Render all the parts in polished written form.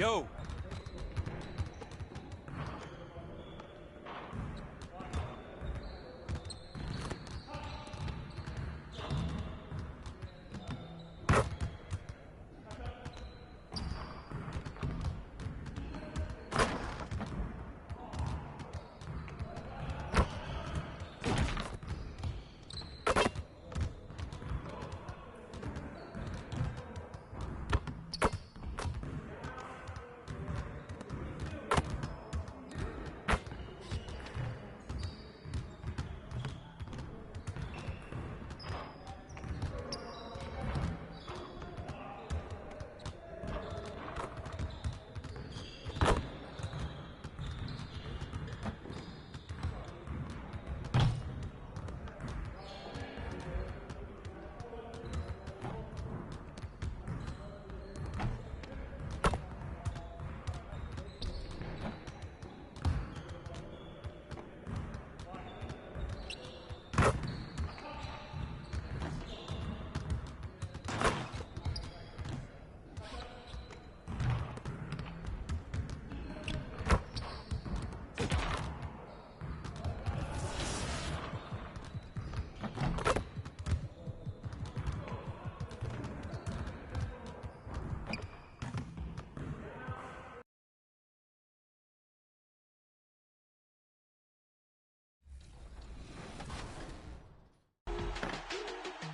Yo.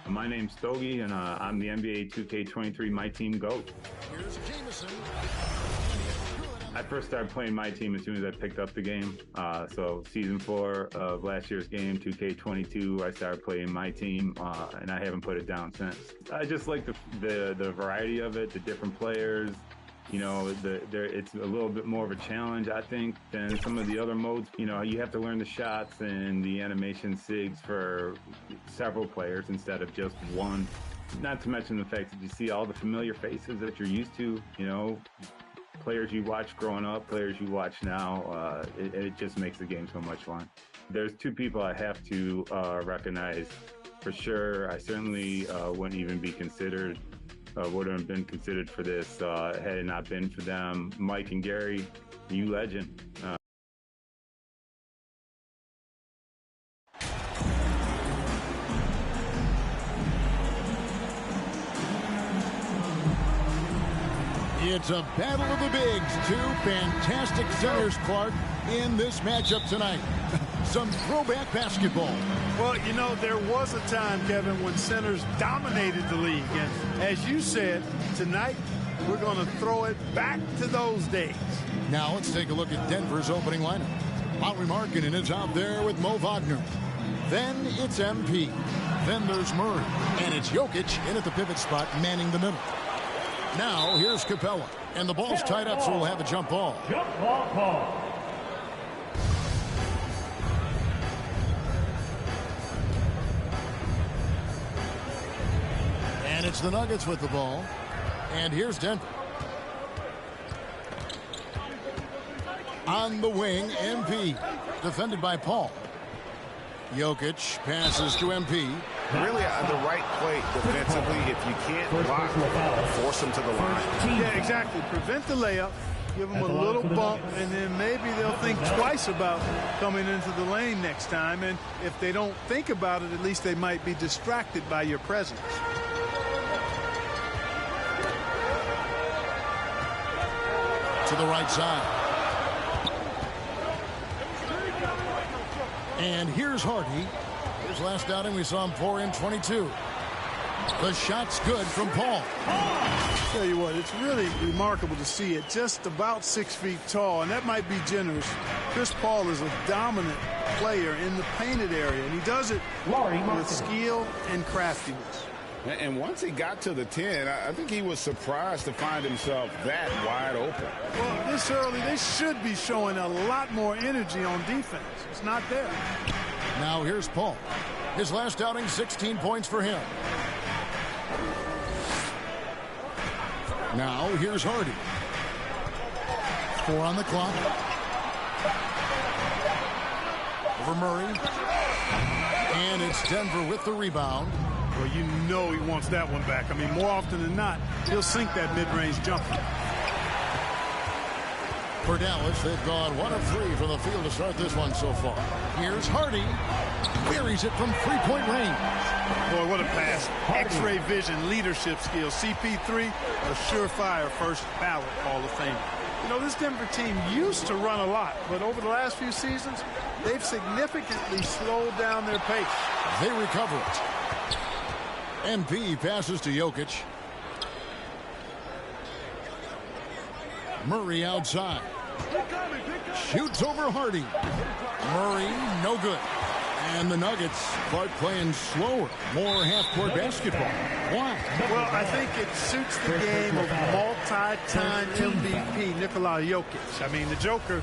My name's Stogie, and I'm the NBA 2K23 My Team GOAT. Here's Jameson. I first started playing My Team as soon as I picked up the game. So season 4 of last year's game, 2K22, I started playing My Team, and I haven't put it down since. I just like the variety of it, the different players. You know, it's a little bit more of a challenge, I think, than some of the other modes. You know, you have to learn the shots and the animation sigs for several players instead of just one. Not to mention the fact that you see all the familiar faces that you're used to, you know, players you watched growing up, players you watch now. It just makes the game so much fun. There's 2 people I have to recognize for sure. I certainly wouldn't even be considered. Wouldn't have been considered for this had it not been for them. Mike and Gary, you legend. It's a battle of the bigs. 2 fantastic centers, Clark, in this matchup tonight. Some throwback basketball. Well, you know, there was a time, Kevin, when centers dominated the league. And as you said, tonight we're going to throw it back to those days. Now let's take a look at Denver's opening lineup. Lauri Markkanen is out there with Mo Wagner. Then it's MP. Then there's Murray. And it's Jokic in at the pivot spot, manning the middle. Now here's Capella. And the ball's tied up, so we'll have a jump ball. Jump ball call. And it's the Nuggets with the ball. And here's Denver. On the wing, MP. Defended by Paul. Jokic passes to MP. Really the right play defensively. If you can't block, force them to the line. Yeah, exactly. Prevent the layup. Give them a little bump, and then maybe they'll think twice about coming into the lane next time. And if they don't think about it, at least they might be distracted by your presence. To the right side. And here's Hardy. His last outing, we saw him pour in 22. The shot's good from Paul. Tell you what, it's really remarkable to see it. Just about 6 feet tall, and that might be generous. Chris Paul is a dominant player in the painted area, and he does it with skill and craftiness. And once he got to the 10, I think he was surprised to find himself that wide open. Well, this early, they should be showing a lot more energy on defense. It's not there. Now here's Paul. His last outing, 16 points for him. Now here's Hardy. 4 on the clock. Over Murray. And it's Denver with the rebound. Well, you know he wants that one back. I mean, more often than not, he'll sink that mid-range jumper. For Dallas, they've gone 1 of 3 from the field to start this one so far. Here's Hardy. Buries it from three-point range. Boy, what a pass. X-ray vision, leadership skills. CP3, a surefire first ballot Hall of Fame. You know, this Denver team used to run a lot, but over the last few seasons, they've significantly slowed down their pace. They recover it. MP passes to Jokic. Murray outside. Shoots over Hardy. Murray, no good. And the Nuggets start playing slower, more half-court basketball. Why? Well, I think it suits the game of multi-time MVP Nikola Jokic. I mean, the Joker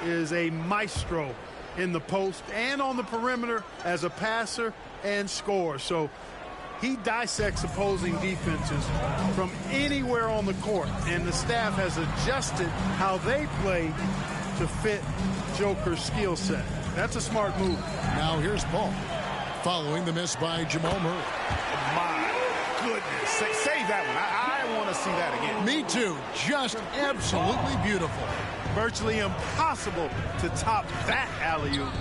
is a maestro in the post and on the perimeter as a passer and scorer. So he dissects opposing defenses from anywhere on the court, and the staff has adjusted how they play to fit Joker's skill set. That's a smart move. Now here's Paul, following the miss by Jamal Murray. My goodness. Save that one. I want to see that again. Me too. Just absolutely beautiful. Virtually impossible to top that alley-oop.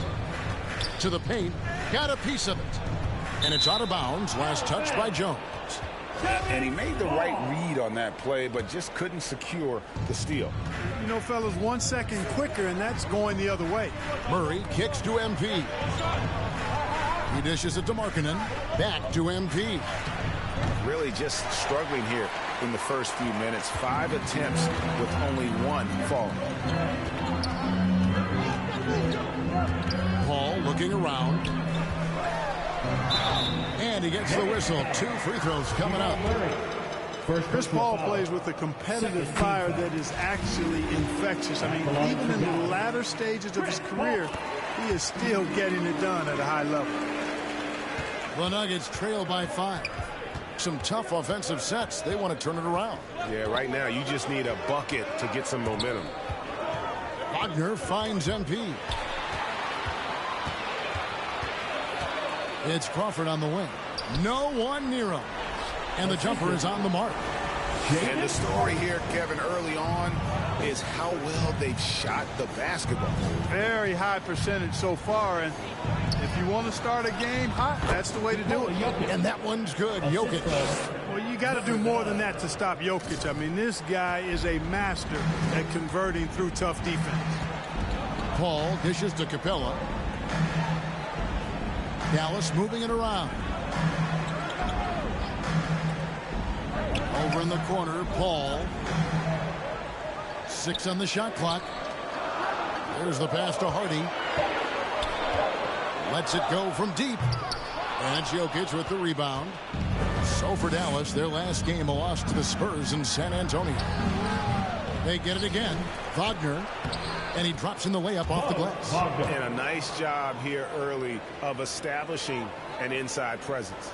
To the paint, got a piece of it. And it's out of bounds. Last touch by Jones. And he made the right read on that play, but just couldn't secure the steal. You know, fellas, 1 second quicker, and that's going the other way. Murray kicks to MP. He dishes it to Markkanen. Back to MP. Really just struggling here in the first few minutes. 5 attempts with only 1 fall. Paul looking around. And he gets the whistle. 2 free throws coming up. Chris Paul plays with a competitive fire that is actually infectious. I mean, even in the latter stages of his career, he is still getting it done at a high level. The Nuggets trail by 5. Some tough offensive sets. They want to turn it around. Yeah, right now you just need a bucket to get some momentum. Wagner finds MP. It's Crawford on the wing. No one near him. And the jumper is on the mark. And the story here, Kevin, early on is how well they've shot the basketball. Very high percentage so far, and if you want to start a game hot, that's the way to do it. And that one's good. Jokic. Well, you got to do more than that to stop Jokic. I mean, this guy is a master at converting through tough defense. Paul dishes to Capella. Dallas moving it around. Over in the corner, Paul. 6 on the shot clock. There's the pass to Hardy. Lets it go from deep. And it's Jokic with the rebound. So for Dallas, their last game, a loss to the Spurs in San Antonio. They get it again. Wagner. And he drops in the layup off the glass. And a nice job here early of establishing an inside presence.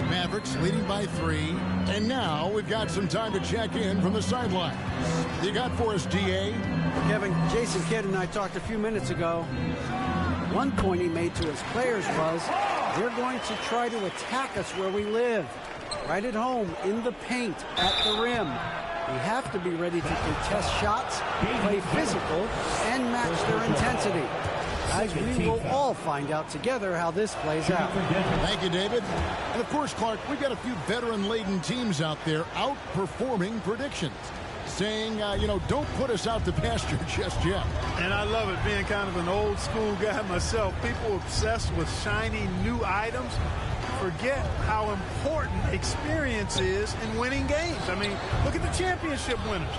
Mavericks leading by 3. And now we've got some time to check in from the sidelines. You got for us, DA? Kevin, Jason Kidd and I talked a few minutes ago. One point he made to his players was, they're going to try to attack us where we live. Right at home, in the paint, at the rim. We have to be ready to contest shots, play physical, and match their intensity. Guys, we will all find out together how this plays out. Thank you, David. And of course, Clark, we've got a few veteran-laden teams out there outperforming predictions. Saying, don't put us out to pasture just yet. And I love it, being kind of an old school guy myself. People obsessed with shiny new items forget how important experience is in winning games. I mean, look at the championship winners.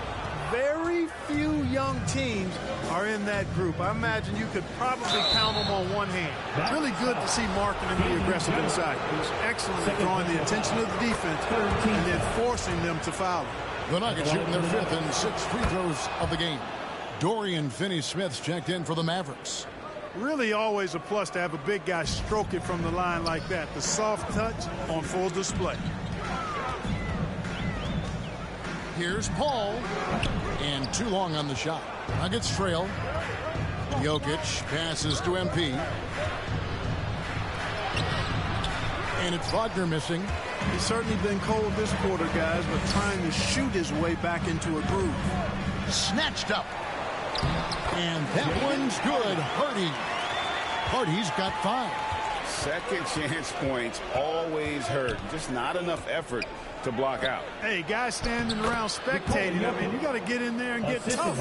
Very few young teams are in that group. I imagine you could probably count them on one hand. Really good to see Markkanen be aggressive inside. He was excellent at drawing the attention of the defense and then forcing them to foul. The Nuggets shooting their 5th and 6th free throws of the game. Dorian Finney-Smith's checked in for the Mavericks. Really always a plus to have a big guy stroke it from the line like that. The soft touch on full display. Here's Paul. And too long on the shot. Nuggets trail. Jokic passes to MP. And it's Wagner missing. He's certainly been cold this quarter, guys, but trying to shoot his way back into a groove. Snatched up. And that one's good. Hardy's got 5. Second chance points always hurt. Just not enough effort to block out. Hey, guys standing around spectating. I mean, you got to get in there and get tough.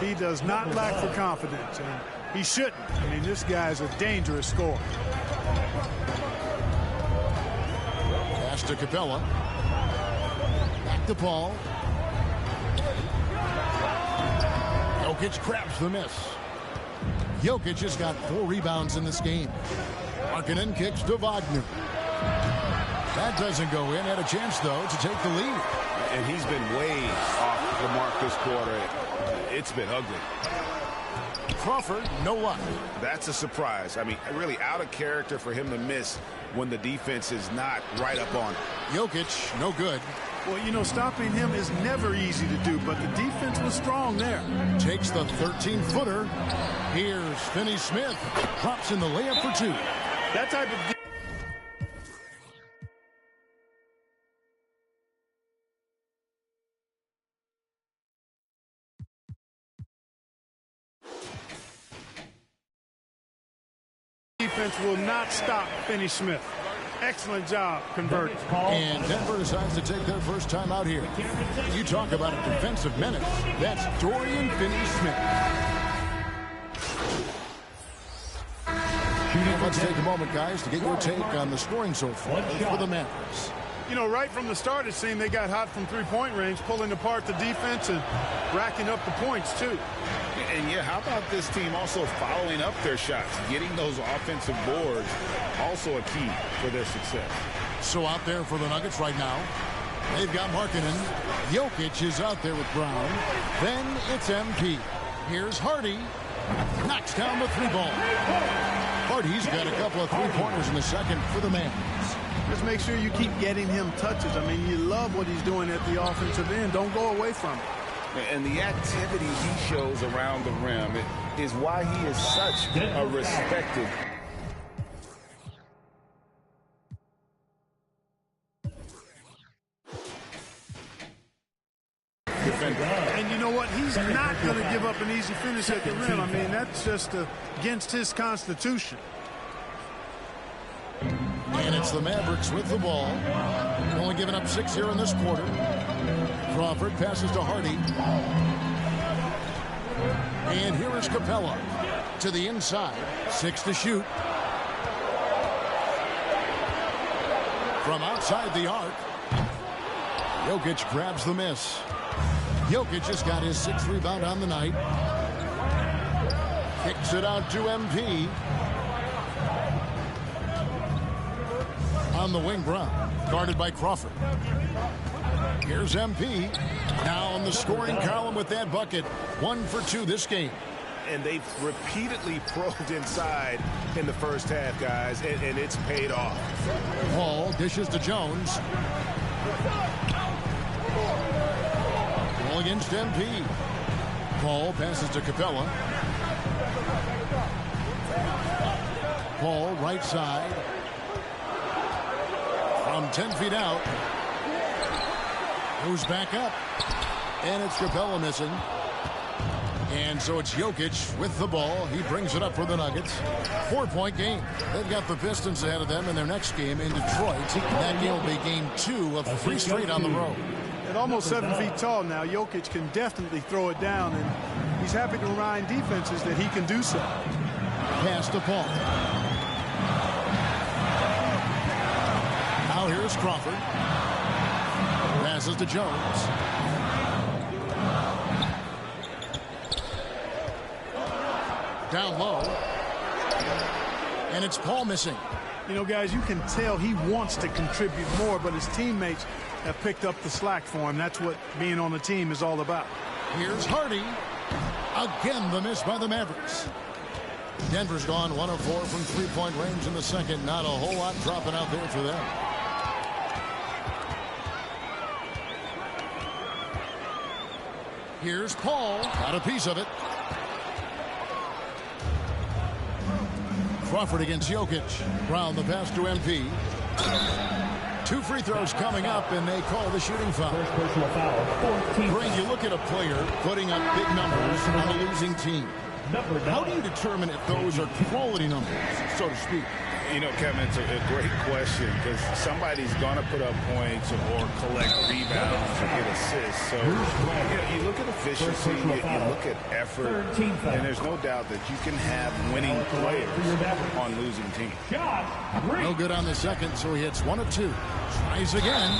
He does not lack for confidence, and he shouldn't. I mean, this guy's a dangerous scorer. Pass to Capella. Back to Paul. Jokic grabs the miss. Jokic has got 4 rebounds in this game. Markkanen kicks to Wagner. That doesn't go in. Had a chance, though, to take the lead. And he's been way off the mark this quarter. It's been ugly. Crawford, no luck. That's a surprise. I mean, really out of character for him to miss when the defense is not right up on him. Jokic, no good. Well, you know, stopping him is never easy to do, but the defense was strong there. Takes the 13-footer. Here's Finney-Smith. Drops in the layup for 2. That type of defense will not stop Finney-Smith. Excellent job converting. And Denver decides to take their first time out here. You talk about a defensive menace. That's Dorian Finney-Smith. Let's take a moment, guys, to get your take on the scoring so far for the Mavericks. You know, right from the start, it seemed they got hot from three-point range, pulling apart the defense and racking up the points, too. And, yeah, how about this team also following up their shots, getting those offensive boards, also a key for their success. So out there for the Nuggets right now, they've got Markkanen. Jokic is out there with Brown. Then it's MP. Here's Hardy. Knocks down the 3-ball. Hardy's got a couple of 3-pointers in the second for the Mavs. Just make sure you keep getting him touches. I mean, you love what he's doing at the offensive end. Don't go away from it. And the activity he shows around the rim is why he is such a respected defender. And you know what? He's not going to give up an easy finish at the rim. I mean, that's just against his constitution. And it's the Mavericks with the ball. Only giving up 6 here in this quarter. Crawford passes to Hardy. And here is Capella to the inside. 6 to shoot. From outside the arc. Jokic grabs the miss. Jokic has got his 6th rebound on the night. Kicks it out to MP. On the wing, Brown, guarded by Crawford. Here's MP. Now in the scoring column with that bucket. 1 for 2 this game. And they've repeatedly probed inside in the first half, guys, and it's paid off. Paul dishes to Jones. Ball against MP. Paul passes to Capella. Paul right side. From 10 feet out. Goes back up. And it's Capella missing. And so it's Jokic with the ball. He brings it up for the Nuggets. 4-point game. They've got the Pistons ahead of them in their next game in Detroit. That game will be game 2 of 3 straight on the road. At almost 7 feet tall now, Jokic can definitely throw it down, and he's happy to remind defenses that he can do so. Pass to Paul. Now here's Crawford. Passes to Jones. Down low. And it's Paul missing. You know, guys, you can tell he wants to contribute more, but his teammates have picked up the slack for him. That's what being on the team is all about. Here's Hardy. Again, the miss by the Mavericks. Denver's gone 1 of 4 from 3-point range in the second. Not a whole lot dropping out there for them. Here's Paul. Got a piece of it. Crawford against Jokic. Brown the pass to MP. 2 free throws coming up, and they call the shooting foul. First personal foul, 14. Greg, you look at a player putting up big numbers on a losing team. How do you determine if those are quality numbers, so to speak? You know, Kevin, it's a great question because somebody's going to put up points or collect rebounds or get assists. So you look at efficiency, you look at effort, and there's no doubt that you can have winning players on losing teams. No good on the second, so he hits 1 of 2. Tries again,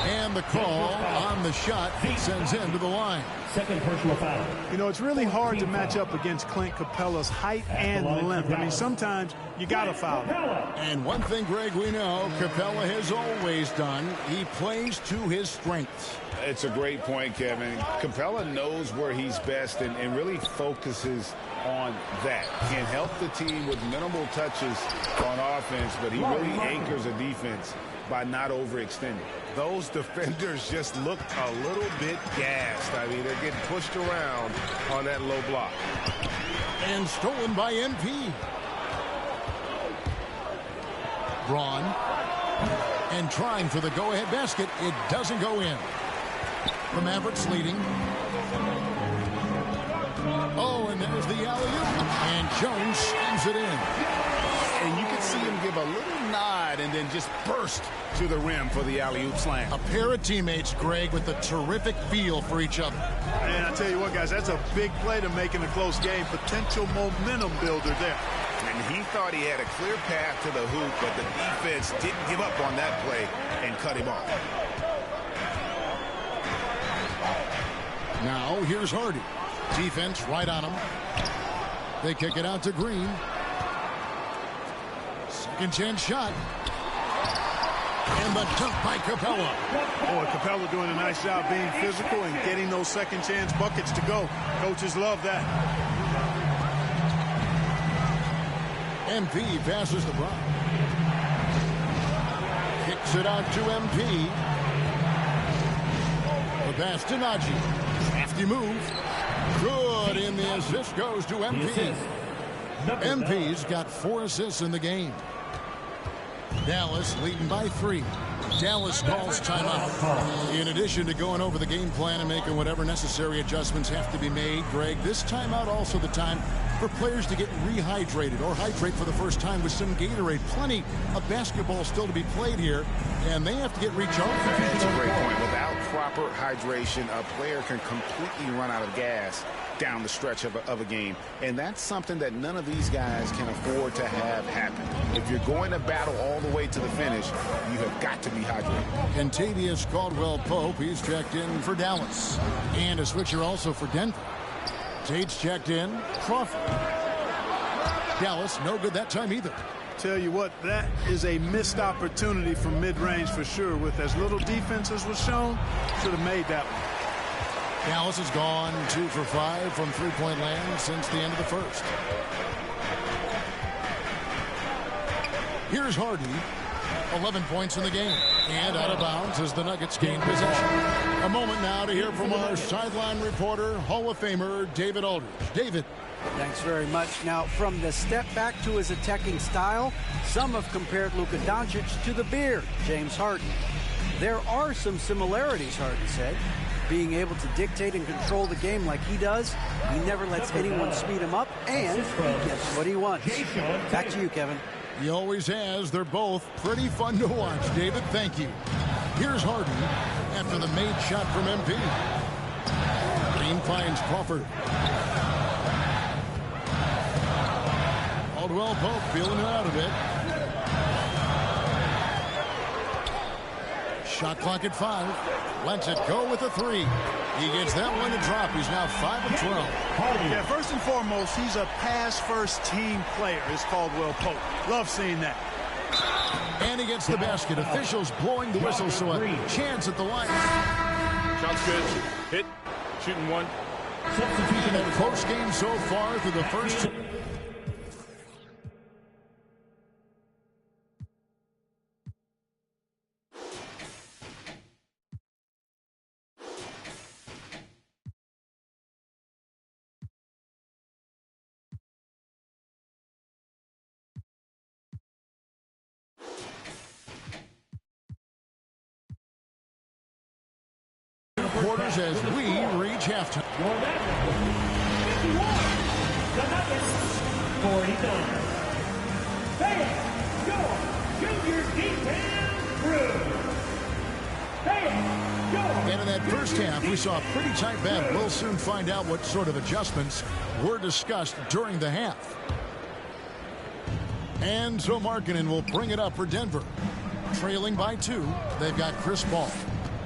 and the call on the shot sends him to the line. Second personal foul. You know, it's really hard to match up against Clint Capella's height and length. I mean, sometimes you got to foul him. And one thing, Greg, we know Capella has always done, he plays to his strengths. It's a great point, Kevin. Capella knows where he's best and really focuses on that. Can help the team with minimal touches on offense, but he really anchors a defense by not overextending. Those defenders just looked a little bit gassed. I mean, they're getting pushed around on that low block. And stolen by MP. Braun. And trying for the go-ahead basket. It doesn't go in. The Mavericks leading. Oh, and there's the alley-oop. And Jones slams it in. And you can see him give a little nod and then just burst to the rim for the alley-oop slam. A pair of teammates, Greg, with a terrific feel for each other. And I tell you what, guys, that's a big play to make in a close game. Potential momentum builder there. And he thought he had a clear path to the hoop, but the defense didn't give up on that play and cut him off. Now, here's Hardy. Defense right on him. They kick it out to Green. Second chance shot. And the dunk by Capella. Boy, Capella doing a nice job being physical and getting those second chance buckets to go. Coaches love that. MP passes the Brown. Kicks it out to MP. The pass to Najee. Crafty move. Good, and the assist goes to MP. MP's got 4 assists in the game. Dallas leading by 3. Dallas calls timeout. In addition to going over the game plan and making whatever necessary adjustments have to be made, Greg, this timeout also the time for players to get rehydrated or hydrate for the first time with some Gatorade. Plenty of basketball still to be played here, and they have to get recharged. That's a great point. Without proper hydration, a player can completely run out of gas down the stretch of a game. And that's something that none of these guys can afford to have happen. If you're going to battle all the way to the finish, you have got to be hydrated. Kentavious Caldwell-Pope, he's checked in for Dallas. And a switcher also for Denver. Tate's checked in. Crawford. Dallas, no good that time either. Tell you what, that is a missed opportunity from mid-range for sure. With as little defense as was shown, should have made that one. Dallas has gone 2 for 5 from three-point land since the end of the first. Here's Hardy. 11 points in the game. And out of bounds as the Nuggets gain possession. A moment now to hear from our sideline reporter, Hall of Famer David Aldridge. David. Thanks very much. Now, from the step back to his attacking style, some have compared Luka Doncic to the Beard, James Harden. There are some similarities, Harden said. Being able to dictate and control the game like he does, he never lets anyone speed him up, and he gets what he wants. Back to you, Kevin. He always has. They're both pretty fun to watch. David, thank you. Here's Harden after the made shot from MP. Green finds Crawford. Caldwell-Pope feeling it out a bit. Shot clock at 5. Lets it go with a 3. He gets that one to drop. He's now 5 of 12. Yeah, first and foremost, he's a pass-first team player, is Caldwell-Pope. Love seeing that. And he gets the basket. Officials blowing the whistle, so a chance at the line. Shot's good. Hit. Shooting 1. And a close game so far through the first 2. quarters as we reach halftime. Your Nuggets, 51. The Nuggets, 49. Fans, your junior defense crew. Fans, your. And in that first half, we saw a pretty tight battle. We'll soon find out what sort of adjustments were discussed during the half. And so Markkanen will bring it up for Denver. Trailing by 2, they've got Chris Paul.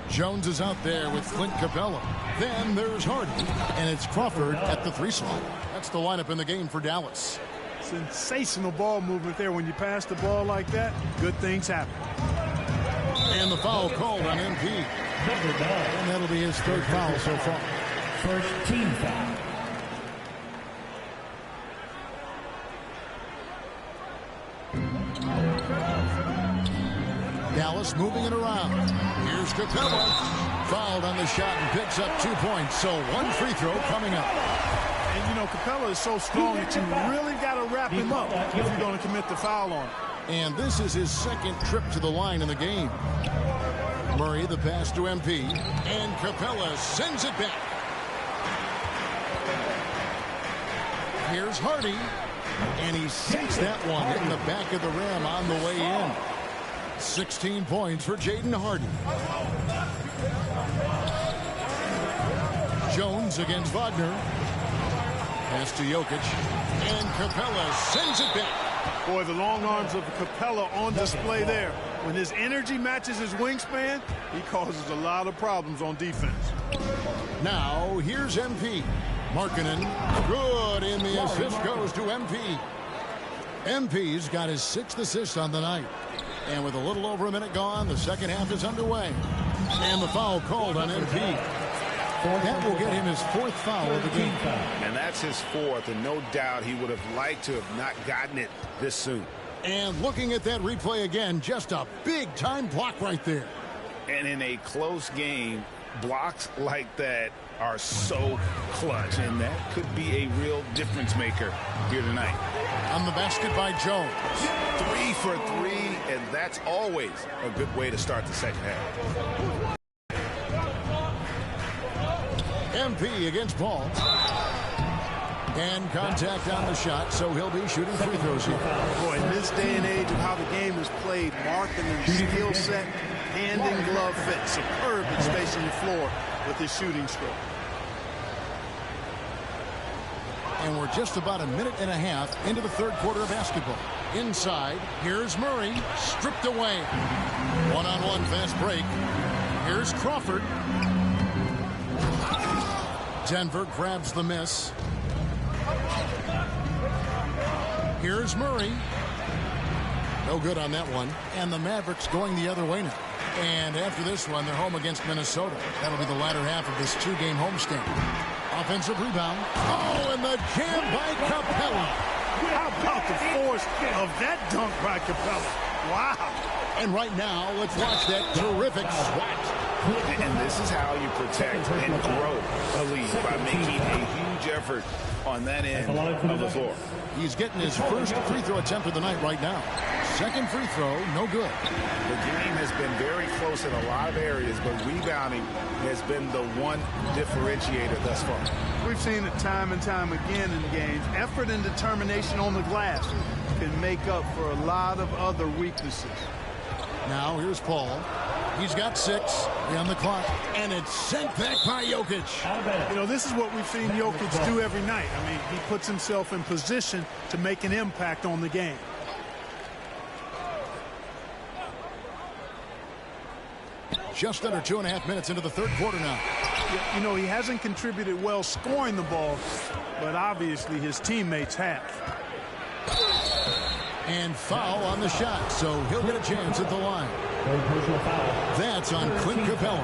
Jones is out there with Clint Capella. Then there's Harden, and it's Crawford at the 3 slot. That's the lineup in the game for Dallas. Sensational ball movement there. When you pass the ball like that, good things happen. And the foul called on MP. Number 9. And that'll be his 3rd foul so far. First team foul. Dallas moving it around. Here's Capella. Fouled on the shot and picks up 2 points. So 1 free throw coming up. And, you know, Capella is so strong that you really got to wrap him up if you're going to commit the foul on him. And this is his 2nd trip to the line in the game. Murray, the pass to MP. And Capella sends it back. Here's Hardy. And he sinks that one in the back of the rim on the way in. 16 points for Jaden Hardy. Jones against Wagner. Pass to Jokic. And Capella sends it back. Boy, the long arms of Capella on display there. When his energy matches his wingspan, he causes a lot of problems on defense. Now, here's MP. Markkanen, good, and the assist goes to MP. MP's got his 6th assist on the night. And with a little over a minute gone, the second half is underway. And the foul called on MP. That will get him his 4th foul of the game. And that's his 4th, and no doubt he would have liked to have not gotten it this soon. And looking at that replay again, just a big-time block right there. And in a close game, blocks like that are so clutch, and that could be a real difference maker here tonight. On the basket by Jones. 3 for 3, and that's always a good way to start the second half. MP against Paul. And contact on the shot, so he'll be shooting free throws here. Boy, in this day and age of how the game is played, Markkanen's skill set, hand and glove fit, superb at spacing the floor with his shooting stroke. And we're just about a minute and a half into the 3rd quarter of basketball. Inside, here's Murray, stripped away. One-on-one fast break. Here's Crawford. Denver grabs the miss. Here's Murray. No good on that one. And the Mavericks going the other way now. And after this one, they're home against Minnesota. That'll be the latter half of this 2-game homestand. Offensive rebound. Oh, and the jam by Capella. How about the force of that dunk by Capella? Wow. And right now, let's watch that terrific swat. And this is how you protect and grow a lead, by making a huge effort on that end of the floor. He's getting his 1st free throw attempt of the night right now. 2nd free throw, no good. The game has been very close in a lot of areas, but rebounding has been the one differentiator thus far. We've seen it time and time again in games. Effort and determination on the glass can make up for a lot of other weaknesses. Now here's Paul. He's got 6 on the clock, and it's sent back by Jokic. You know, this is what we've seen Jokic do every night. I mean, he puts himself in position to make an impact on the game. Just under 2.5 minutes into the 3rd quarter now. You know, he hasn't contributed well scoring the ball, but obviously his teammates have. And foul on the shot, so he'll get a chance at the line. That's on Clint Capella.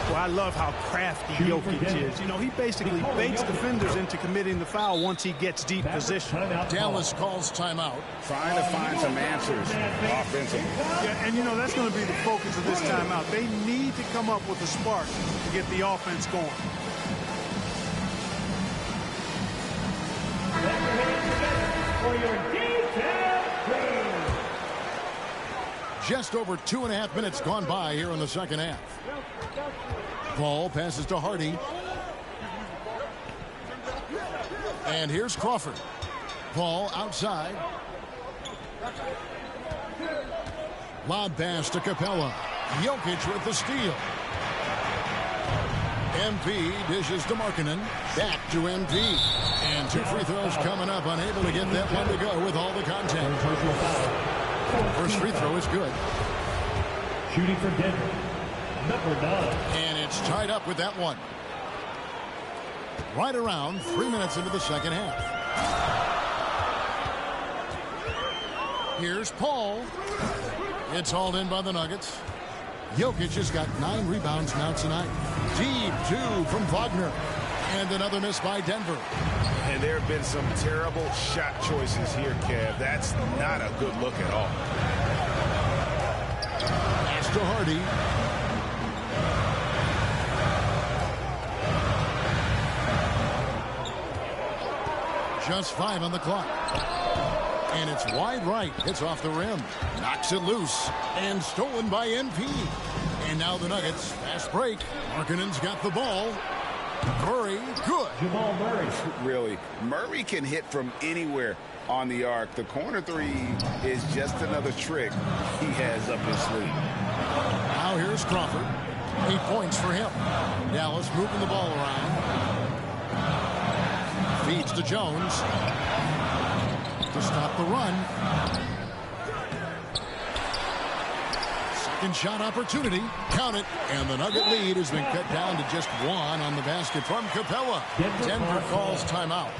Well, I love how crafty Jokic is. You know, he basically baits defenders into committing the foul once he gets deep position. Dallas calls timeout. Trying to find some answers offensively. Yeah, and you know, that's going to be the focus of this timeout. They need to come up with a spark to get the offense going. For your detailed crew. Just over 2.5 minutes gone by here in the second half. Ball passes to Hardy. And here's Crawford. Ball outside. Lob pass to Capella. Jokic with the steal. MP dishes to Markkanen. Back to MP. And 2 free throws coming up. Unable to get that one to go with all the contact. First free throw is good. Shooting for Denver, number 9. And it's tied up with that one. Right around 3 minutes into the second half. Here's Paul. It's hauled in by the Nuggets. Jokic has got 9 rebounds now tonight. Deep 2 from Wagner. And another miss by Denver. And there have been some terrible shot choices here, Kev. That's not a good look at all. Pass to Hardy. Just 5 on the clock. And it's wide right. It's off the rim. Knocks it loose. And stolen by NP. And now the Nuggets. Fast break. Markkanen's got the ball. Murray, good. Jamal Murray. Really, Murray can hit from anywhere on the arc. The corner 3 is just another trick he has up his sleeve. Now here's Crawford. 8 points for him. Dallas moving the ball around. Feeds to Jones. To stop the run. Second shot opportunity. Count it. And the Nugget lead has been cut down to just 1 on the basket from Capella. Denver calls timeout.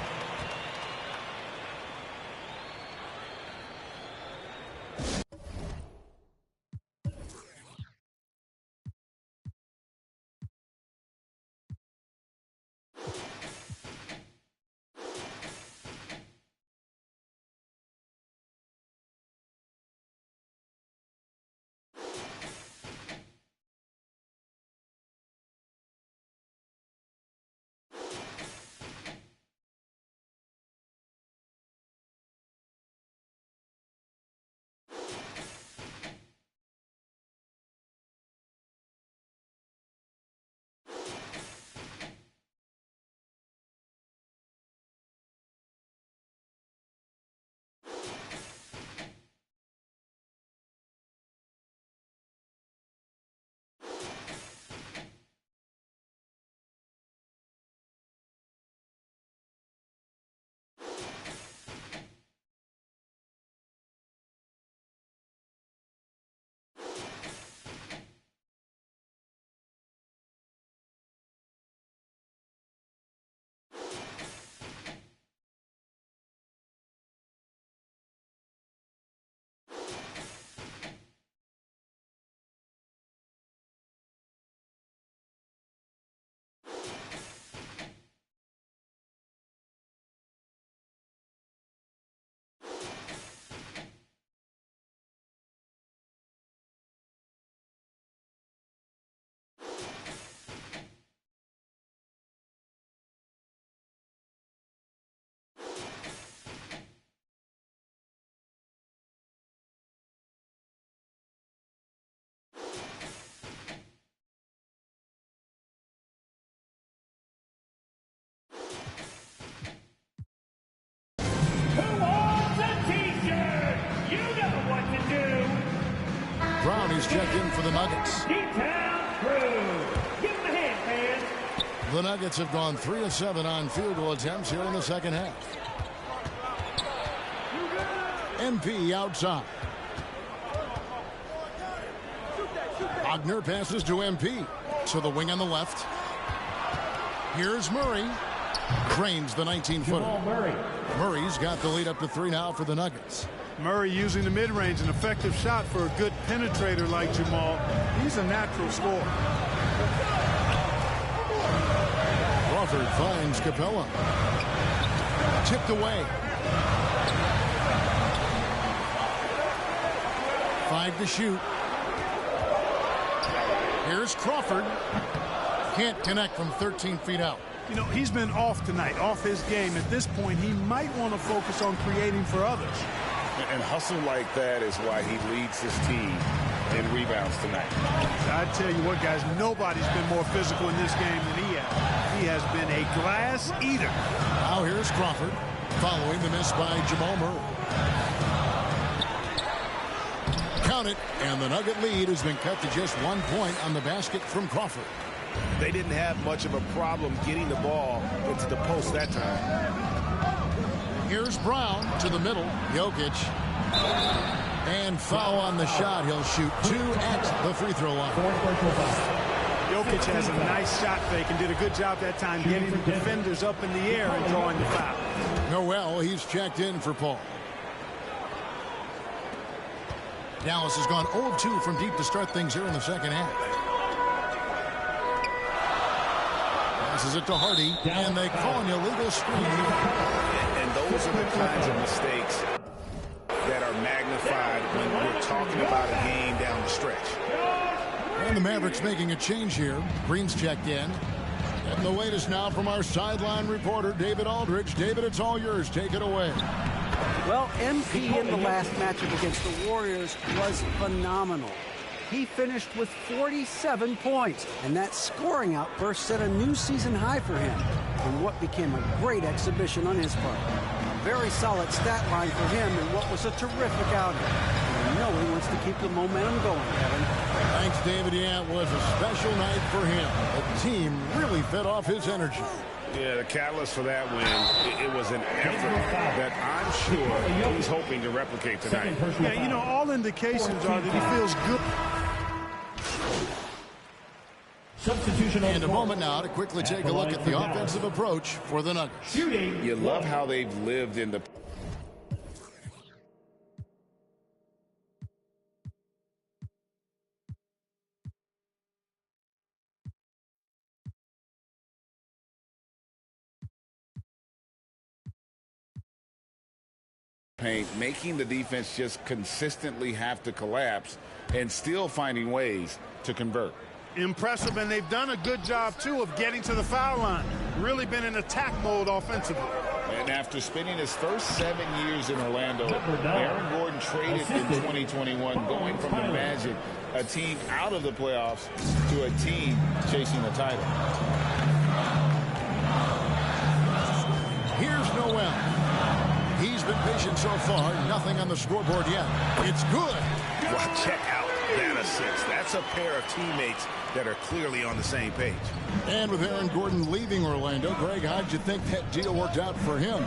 Brown is checked in for the Nuggets. D-Town Crew. Give him a hand, fans. The Nuggets have gone 3 of 7 on field goal attempts here in the second half. MP outside. Wagner passes to MP. To the wing on the left. Here's Murray. Cranes the 19-footer. Murray. Murray's got the lead up to 3 now for the Nuggets. Murray using the mid-range, an effective shot for a good penetrator like Jamal. He's a natural scorer. Crawford finds Capella. Tipped away. 5 to shoot. Here's Crawford. Can't connect from 13 feet out. You know, he's been off tonight, off his game. At this point, he might want to focus on creating for others. And hustle like that is why he leads his team in rebounds tonight. I tell you what, guys, nobody's been more physical in this game than he has. He has been a glass eater. Now here's Crawford, following the miss by Jamal Murray. Count it, and the Nugget lead has been cut to just 1 point on the basket from Crawford. They didn't have much of a problem getting the ball into the post that time. Here's Brown to the middle. Jokic. And foul on the shot. He'll shoot 2 at the free throw line. Jokic has a nice shot fake and did a good job that time getting the defenders up in the air and drawing the foul. Noel, he's checked in for Paul. Dallas has gone 0 of 2 from deep to start things here in the second half. Passes it to Hardy, and they call an illegal screen. And those are the kinds of mistakes that are magnified when we're talking about a game down the stretch. And the Mavericks making a change here. Green's checked in. And the latest now from our sideline reporter, David Aldridge. David, it's all yours. Take it away. Well, MP in the last matchup against the Warriors was phenomenal. He finished with 47 points, and that scoring outburst set a new season high for him in what became a great exhibition on his part. Very solid stat line for him in what was a terrific outing. And I know he wants to keep the momentum going, Kevin. Thanks, David. Yeah, it was a special night for him. The team really fed off his energy. Yeah, the catalyst for that win, it was an effort that I'm sure he's hoping to replicate tonight. Yeah, you know, all indications are that he feels good. Substitution. And a moment now to quickly take a look at the offensive approach for the Nuggets. You love how they've lived in the paint, making the defense just consistently have to collapse and still finding ways to convert. Impressive, and they've done a good job, too, of getting to the foul line. Really been in attack mode offensively. And after spending his first 7 years in Orlando, Aaron Gordon traded in 2021, going from the Magic, a team out of the playoffs, to a team chasing the title. Here's Noel. He's been patient so far. Nothing on the scoreboard yet. It's good. Well, check out that assist. That's a pair of teammates that are clearly on the same page. And with Aaron Gordon leaving Orlando, Greg, how'd you think that deal worked out for him?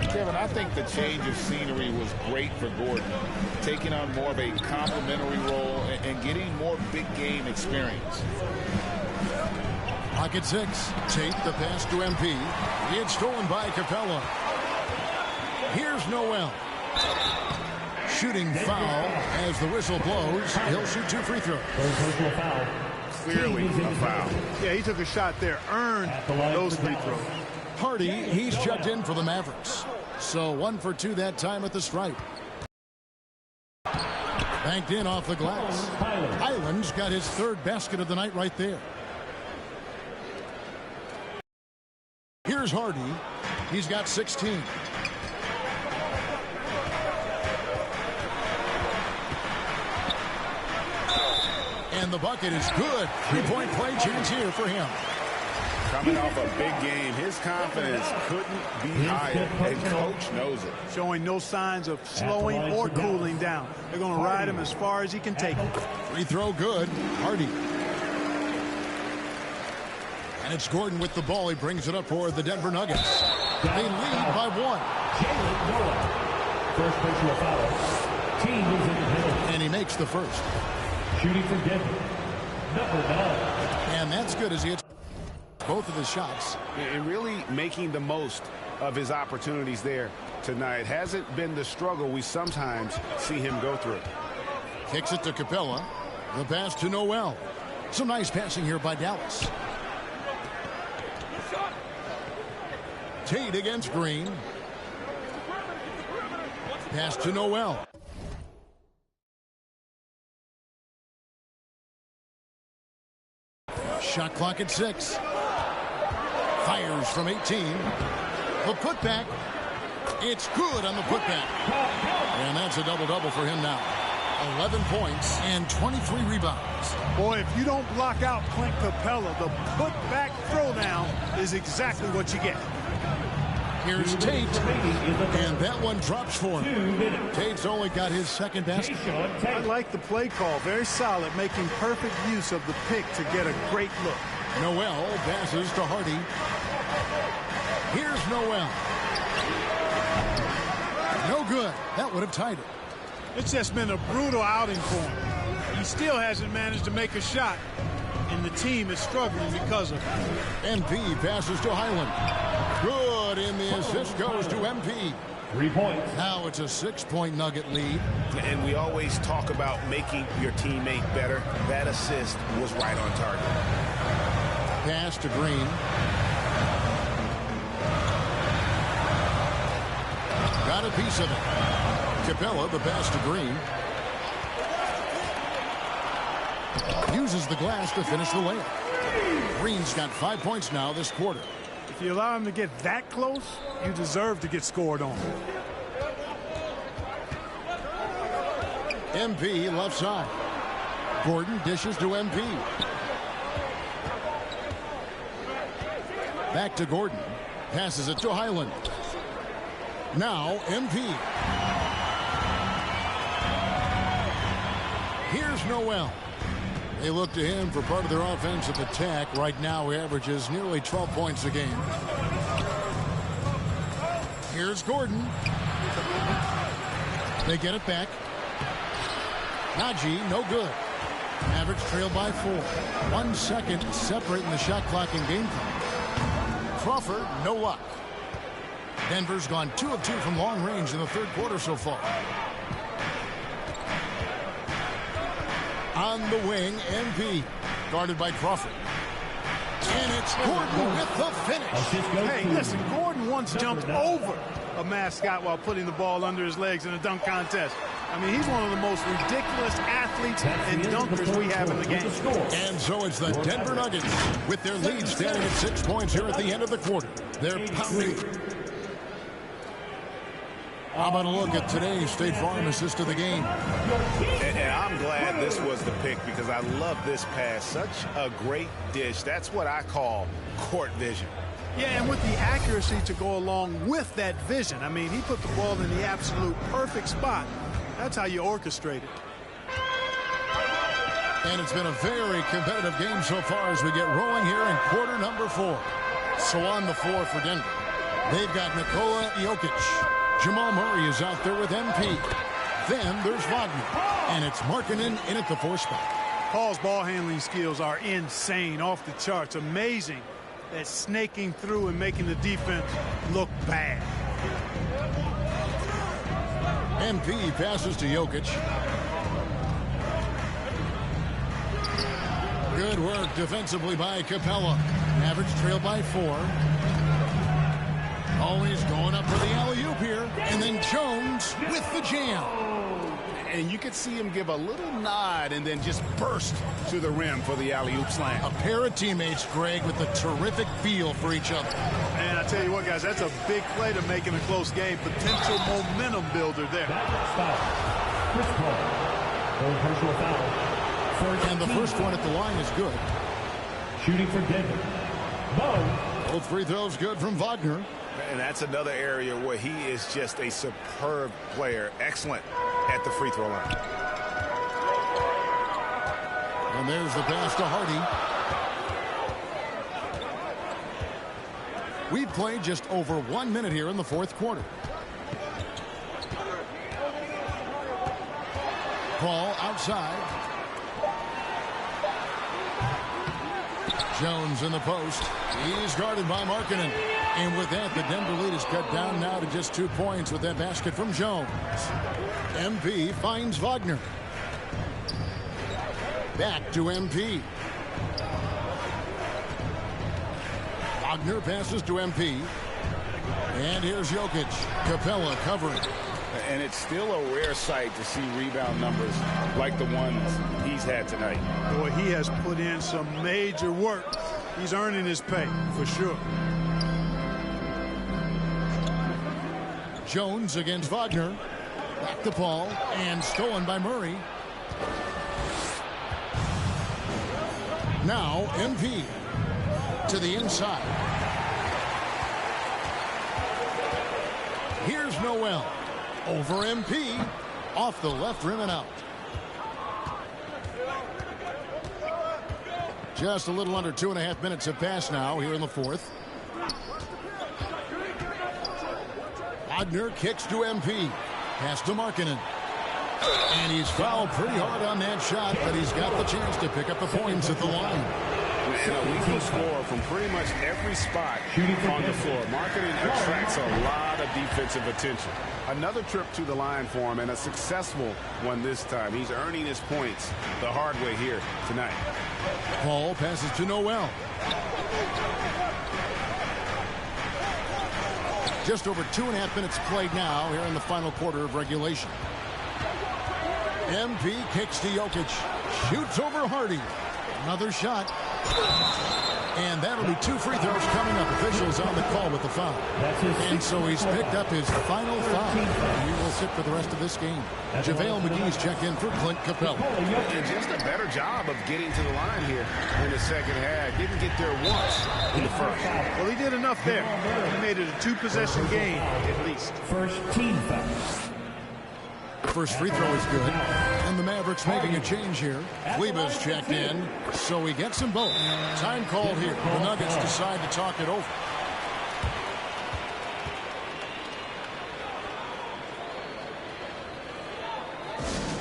Kevin, I think the change of scenery was great for Gordon, taking on more of a complimentary role and getting more big game experience. Pocket 6. Tate the pass to MP. It's stolen by Capella. Here's Noel. Shooting foul as the whistle blows. He'll shoot 2 free throws. Clearly a foul. Yeah, he took a shot there, earned those free throws. Hardy, he's checked in for the Mavericks. So 1 for 2 that time at the stripe. Banked in off the glass. Highland's got his 3rd basket of the night right there. Here's Hardy. He's got 16. And the bucket is good. 3-point play chance here for him. Coming off a big game, his confidence couldn't be higher, and coach knows it. Showing no signs of slowing or cooling down. They're going to ride him as far as he can take him. Free throw good. Hardy. And it's Gordon with the ball. He brings it up for the Denver Nuggets. They lead by 1. First personal foul. Team moves in the middle. And he makes the first. Shooting for Denver, number 9. And that's good as he hits both of the shots. And really making the most of his opportunities there tonight. Hasn't been the struggle we sometimes see him go through. Kicks it to Capella. The pass to Noel. Some nice passing here by Dallas. Tate against Green. Pass to Noel. Shot clock at 6. Fires from 18. The putback. It's good on the putback. And that's a double-double for him now. 11 points and 23 rebounds. Boy, if you don't block out Clint Capella, the put-back throwdown is exactly what you get. Here's Tate, and that one drops for him. Tate's only got his second basket. I like the play call. Very solid, making perfect use of the pick to get a great look. Noel passes to Hardy. Here's Noel. No good. That would have tied it. It's just been a brutal outing for him. He still hasn't managed to make a shot, and the team is struggling because of it. MP passes to Highland. Good, and the assist goes to MP. 3 points. Now it's a 6-point Nugget lead. And we always talk about making your teammate better. That assist was right on target. Pass to Green. Got a piece of it. Capella, the pass to Green. Uses the glass to finish the layup. Green's got 5 points now this quarter. If you allow him to get that close, you deserve to get scored on. MP left side. Gordon dishes to MP. Back to Gordon. Passes it to Highland. Now MP. Here's Noel. They look to him for part of their offensive attack. Right now he averages nearly 12 points a game. Here's Gordon. They get it back. Najee, no good. Mavericks trail by 4. 1 second separating the shot clock and game clock. Crawford, no luck. Denver's gone 2 of 2 from long range in the third quarter so far. On the wing, MP. Guarded by Crawford. And it's Gordon with the finish. Hey, listen, Gordon once jumped over a mascot while putting the ball under his legs in a dunk contest. I mean, he's one of the most ridiculous athletes and dunkers we have in the game. And so it's the Denver Nuggets with their lead standing at 6 points here at the end of the quarter. They're pounding. How about a look at today's State Farm assist of the game? And I'm glad this was the pick because I love this pass. Such a great dish. That's what I call court vision. Yeah, and with the accuracy to go along with that vision. I mean, he put the ball in the absolute perfect spot. That's how you orchestrate it. And it's been a very competitive game so far as we get rolling here in quarter number 4. So on the floor for Denver, they've got Nikola Jokic. Jamal Murray is out there with MP. Then there's Wagner. And it's Markkanen in at the 4 spot. Paul's ball handling skills are insane, off the charts. Amazing at snaking through and making the defense look bad. MP passes to Jokic. Good work defensively by Capella. Mavericks trail by 4. Always going up for the alley-oop here. And then Jones with the jam. And you could see him give a little nod and then just burst to the rim for the alley-oop slam. A pair of teammates, Greg, with a terrific feel for each other. And I tell you what, guys, that's a big play to make in a close game. Potential momentum builder there. Chris Paul. Personal foul. And the first one at the line is good. Shooting for Denver. Bo. Both free throws good from Wagner. And that's another area where he is just a superb player. Excellent at the free throw line. And there's the pass to Hardy. We've played just over 1 minute here in the fourth quarter. Ball outside. Jones in the post. He's guarded by Markkanen. And with that, the Denver lead is cut down now to just 2 points with that basket from Jones. MP finds Wagner. Back to MP. Wagner passes to MP. And here's Jokic. Capella covering. And it's still a rare sight to see rebound numbers like the ones he's had tonight. Boy, he has put in some major work. He's earning his pay, for sure. Jones against Wagner. Back to Paul, and stolen by Murray. Now MP to the inside. Here's Noel. Over MP. Off the left rim and out. Just a little under 2.5 minutes have passed now here in the fourth. Wagner kicks to MP. Pass to Markkanen. And he's fouled pretty hard on that shot, but he's got the chance to pick up the points at the line. And a lethal score from pretty much every spot on the floor. Markkanen attracts a lot of defensive attention. Another trip to the line for him, and a successful one this time. He's earning his points the hard way here tonight. Paul passes to Noel. Just over 2.5 minutes played now here in the final quarter of regulation. MP kicks to Jokic. Shoots over Hardy. Another shot. And that'll be 2 free throws coming up. Officials on the call with the foul. And so he's picked up his final foul. And he will sit for the rest of this game. JaVale McGee's checked in for Clint Capella. And just a better job of getting to the line here in the second half. Didn't get there once in the first. Well, he did enough there. He made it a 2-possession game, at least. First team foul. First free throw is good. And the Mavericks making a change here. Kleba's checked in, so he gets them both. Time called here. The Nuggets decide to talk it over.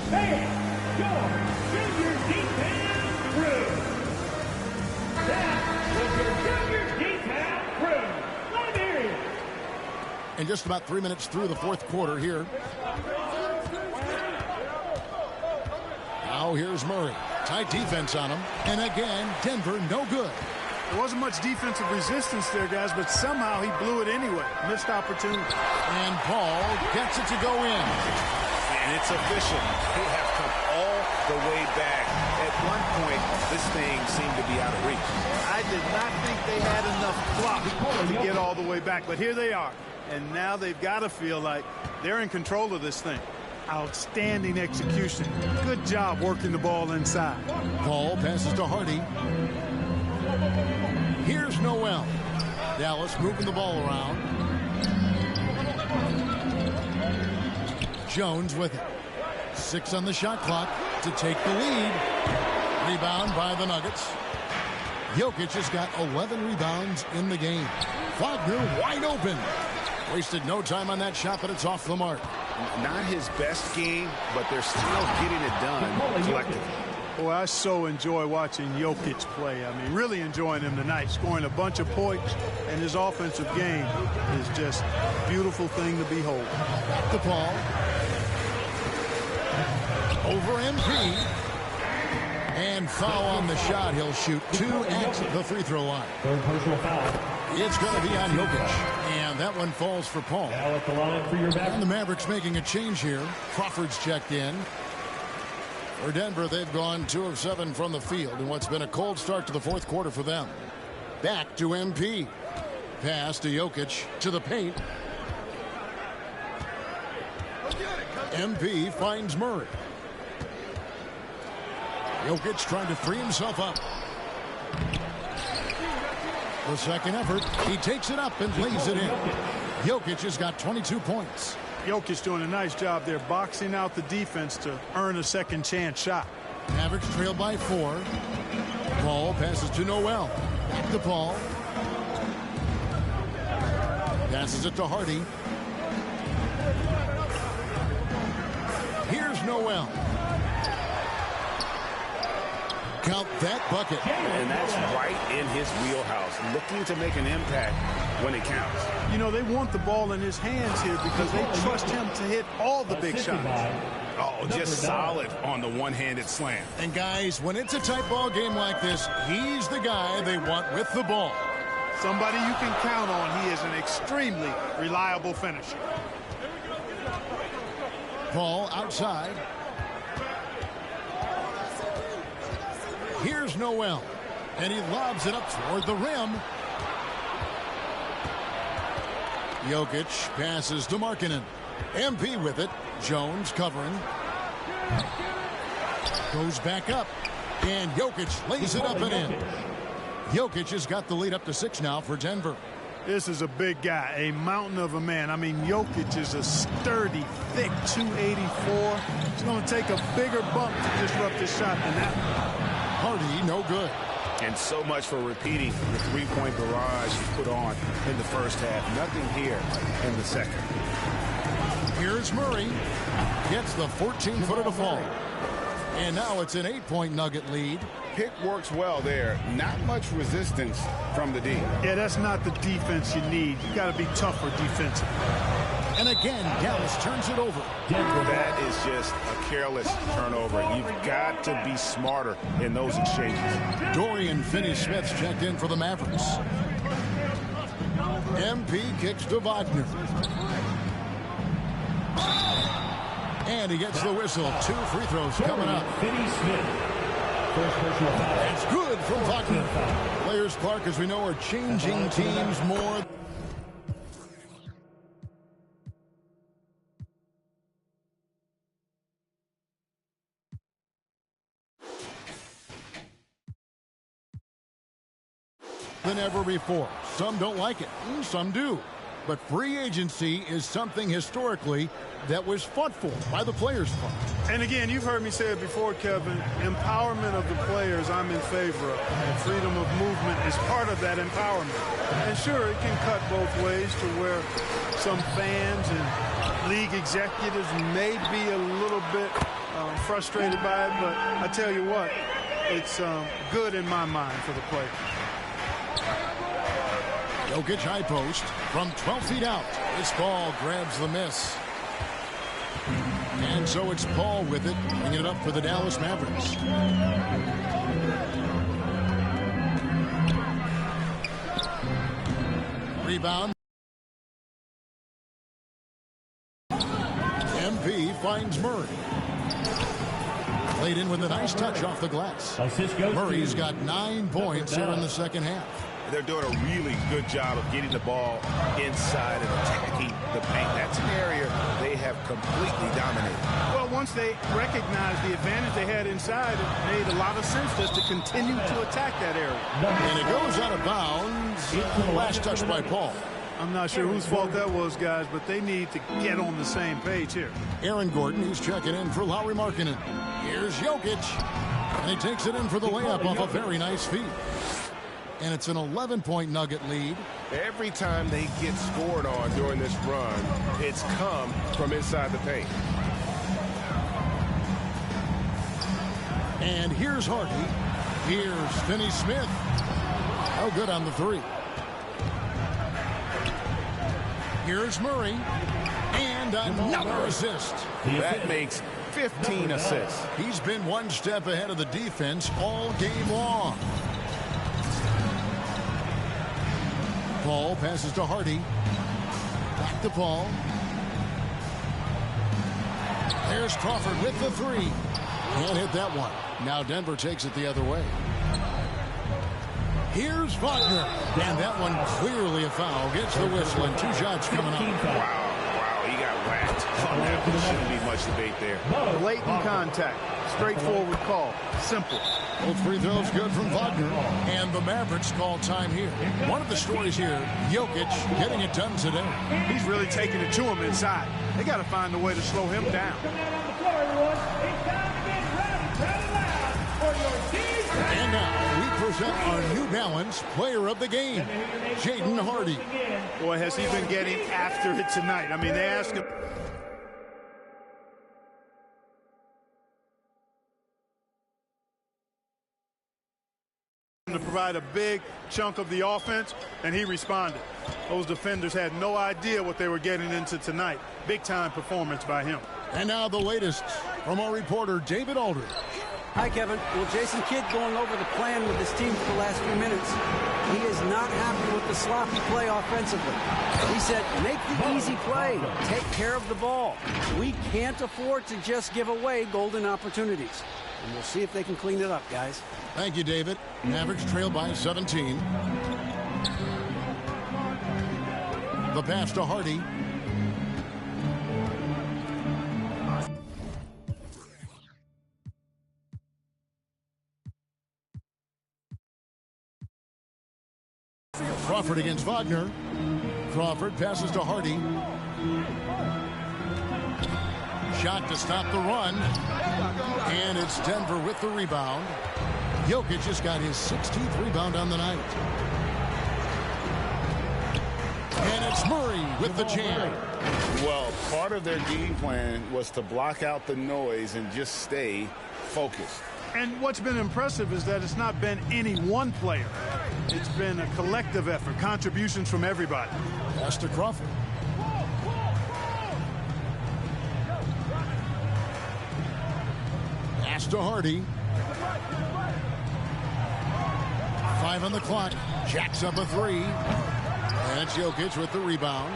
Fans, your junior defense crew. That was your junior defense crew. Let me hear you. And just about 3 minutes through the fourth quarter here. Now here's Murray. Tight defense on him. And again, Denver no good. There wasn't much defensive resistance there, guys, but somehow he blew it anyway. Missed opportunity. And Paul gets it to go in. And it's official. They have come all the way back. At one point, this thing seemed to be out of reach. I did not think they had enough clock to get all the way back, but here they are. And now they've got to feel like they're in control of this thing. Outstanding execution. Good job working the ball inside. Paul passes to Hardy. Here's Noel. Dallas moving the ball around. Jones with it. 6 on the shot clock to take the lead. Rebound by the Nuggets. Jokic has got 11 rebounds in the game. Wagner wide open. Wasted no time on that shot, but it's off the mark. Not his best game, but they're still getting it done collectively. Boy, I so enjoy watching Jokic play. I mean, really enjoying him tonight. Scoring a bunch of points, and his offensive game is just a beautiful thing to behold. The ball. Over MP. And foul on the shot. He'll shoot 2 at the free throw line. Third personal foul. It's going to be on Jokic. And that one falls for Paul. Now at the line for your back. And the Mavericks making a change here. Crawford's checked in. For Denver, they've gone 2 of 7 from the field in what's been a cold start to the fourth quarter for them. Back to MP. Pass to Jokic to the paint. MP finds Murray. Jokic trying to free himself up. The second effort, he takes it up and lays it in. Jokic has got 22 points. Jokic doing a nice job there, boxing out the defense to earn a second chance shot. Mavericks trail by 4. Paul passes to Noel. Back to Paul. Passes it to Hardy. Here's Noel. Count that bucket. And that's right in his wheelhouse, looking to make an impact when it counts. You know, they want the ball in his hands here because they trust him to hit all the big shots. Oh, just solid on the one-handed slam. And guys, when it's a tight ball game like this, he's the guy they want with the ball. Somebody you can count on. He is an extremely reliable finisher. Paul outside. Here's Noel. And he lobs it up toward the rim. Jokic passes to Markkanen. MP with it. Jones covering. Goes back up. And Jokic lays it up and in. Jokic has got the lead up to 6 now for Denver. This is a big guy, a mountain of a man. I mean, Jokic is a sturdy, thick 284. It's going to take a bigger bump to disrupt his shot than that. Hardy, no good. And so much for repeating the three-point barrage he put on in the first half. Nothing here in the second. Here's Murray. Gets the 14-footer to fall. And now it's an 8-point Nugget lead. Pick works well there. Not much resistance from the D. Yeah, that's not the defense you need. You got to be tougher defensively. And again, Dallas turns it over. That is just a careless turnover. You've got to be smarter in those exchanges. Dorian Finney-Smith's checked in for the Mavericks. MP kicks to Wagner. And he gets the whistle. 2 free throws coming up. Finney-Smith. First personal foul. It's good from Wagner. Players, Clark, as we know, are changing teams more than ever before. Some don't like it, some do. But free agency is something historically that was fought for by the players' part. And again, you've heard me say it before, Kevin, empowerment of the players I'm in favor of. And freedom of movement is part of that empowerment. And sure, it can cut both ways to where some fans and league executives may be a little bit frustrated by it, but I tell you what, it's good in my mind for the players. Jokic high post from 12 feet out. This ball grabs the miss. And so it's Paul with it, bringing it up for the Dallas Mavericks. Rebound. MP finds Murray. Played in with a nice touch off the glass. Murray's got 9 points here in the second half. They're doing a really good job of getting the ball inside and attacking the paint. That's an area they have completely dominated. Well, once they recognized the advantage they had inside, it made a lot of sense just to continue to attack that area. And it goes out of bounds. Last touch by Paul. I'm not sure whose fault that was, guys, but they need to get on the same page here. Aaron Gordon, he's checking in for Lauri Markkanen. Here's Jokic. And he takes it in for the layup off a very nice feed. And it's an 11-point Nugget lead. Every time they get scored on during this run, it's come from inside the paint. And here's Hardy. Here's Finney-Smith. Oh, good on the 3. Here's Murray. And another assist. That makes 15 assists. He's been one step ahead of the defense all game long. Paul passes to Hardy. Back to Paul. There's Crawford with the 3. Can't hit that one. Now Denver takes it the other way. Here's Wagner. And that one clearly a foul. Gets the whistle and 2 shots coming up. Wow, he got whacked. There shouldn't be much debate there. Blatant contact. Straightforward call. Simple. Both free throws good from Wagner. And the Mavericks call time here. One of the stories here, Jokic getting it done today. He's really taking it to him inside. They got to find a way to slow him down. And now we present our New Balance player of the game, Jaden Hardy. Boy, has he been getting after it tonight. I mean, they ask him to provide a big chunk of the offense, and he responded. Those defenders had no idea what they were getting into tonight. Big time performance by him. And now the latest from our reporter David Aldridge. Hi, Kevin. Well, Jason Kidd going over the plan with his team for the last few minutes. He is not happy with the sloppy play offensively. He said, make the easy play. Take care of the ball. We can't afford to just give away golden opportunities. And we'll see if they can clean it up, guys. Thank you, David. Mavericks trail by 17. The pass to Hardy. Crawford against Wagner. Crawford passes to Hardy. Shot to stop the run. And it's Denver with the rebound. Jokic just got his 16th rebound on the night. And it's Murray with the jam. Well, part of their game plan was to block out the noise and just stay focused. And what's been impressive is that it's not been any one player. It's been a collective effort, contributions from everybody. Pass to Crawford. Pass to Hardy. 5 on the clock. Jacks up a 3. And it's Jokic with the rebound.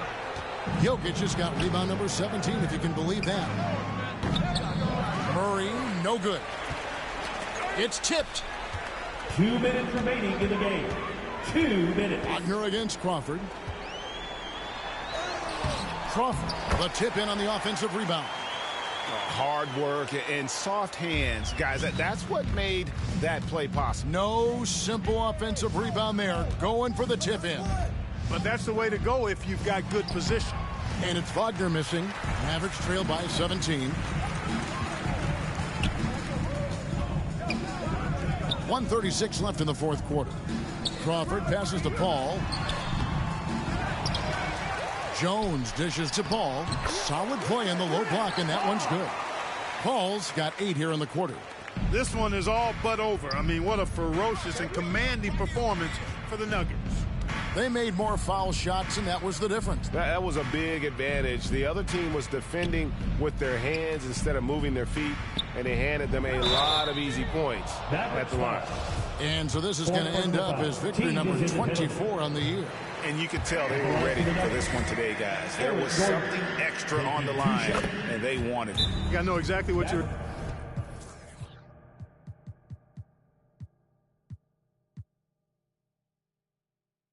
Jokic just got rebound number 17, if you can believe that. Murray, no good. It's tipped. 2 minutes remaining in the game. 2 minutes. Wagner against Crawford. Crawford, the tip in on the offensive rebound. Hard work and soft hands. Guys, that's what made that play possible. No simple offensive rebound there. Going for the tip in. But that's the way to go if you've got good position. And it's Wagner missing. Mavericks trail by 17. 1:36 left in the fourth quarter. Crawford passes to Paul. Jones dishes to Paul. Solid play in the low block, and that one's good. Paul's got 8 here in the quarter. This one is all but over. I mean, what a ferocious and commanding performance for the Nuggets. They made more foul shots, and that was the difference. That was a big advantage. The other team was defending with their hands instead of moving their feet, and they handed them a lot of easy points at the line. And so this is going to end up as victory number 24 on the year. And you could tell they were ready for this one today, guys. There was something extra on the line, and they wanted it. You got to know exactly what you're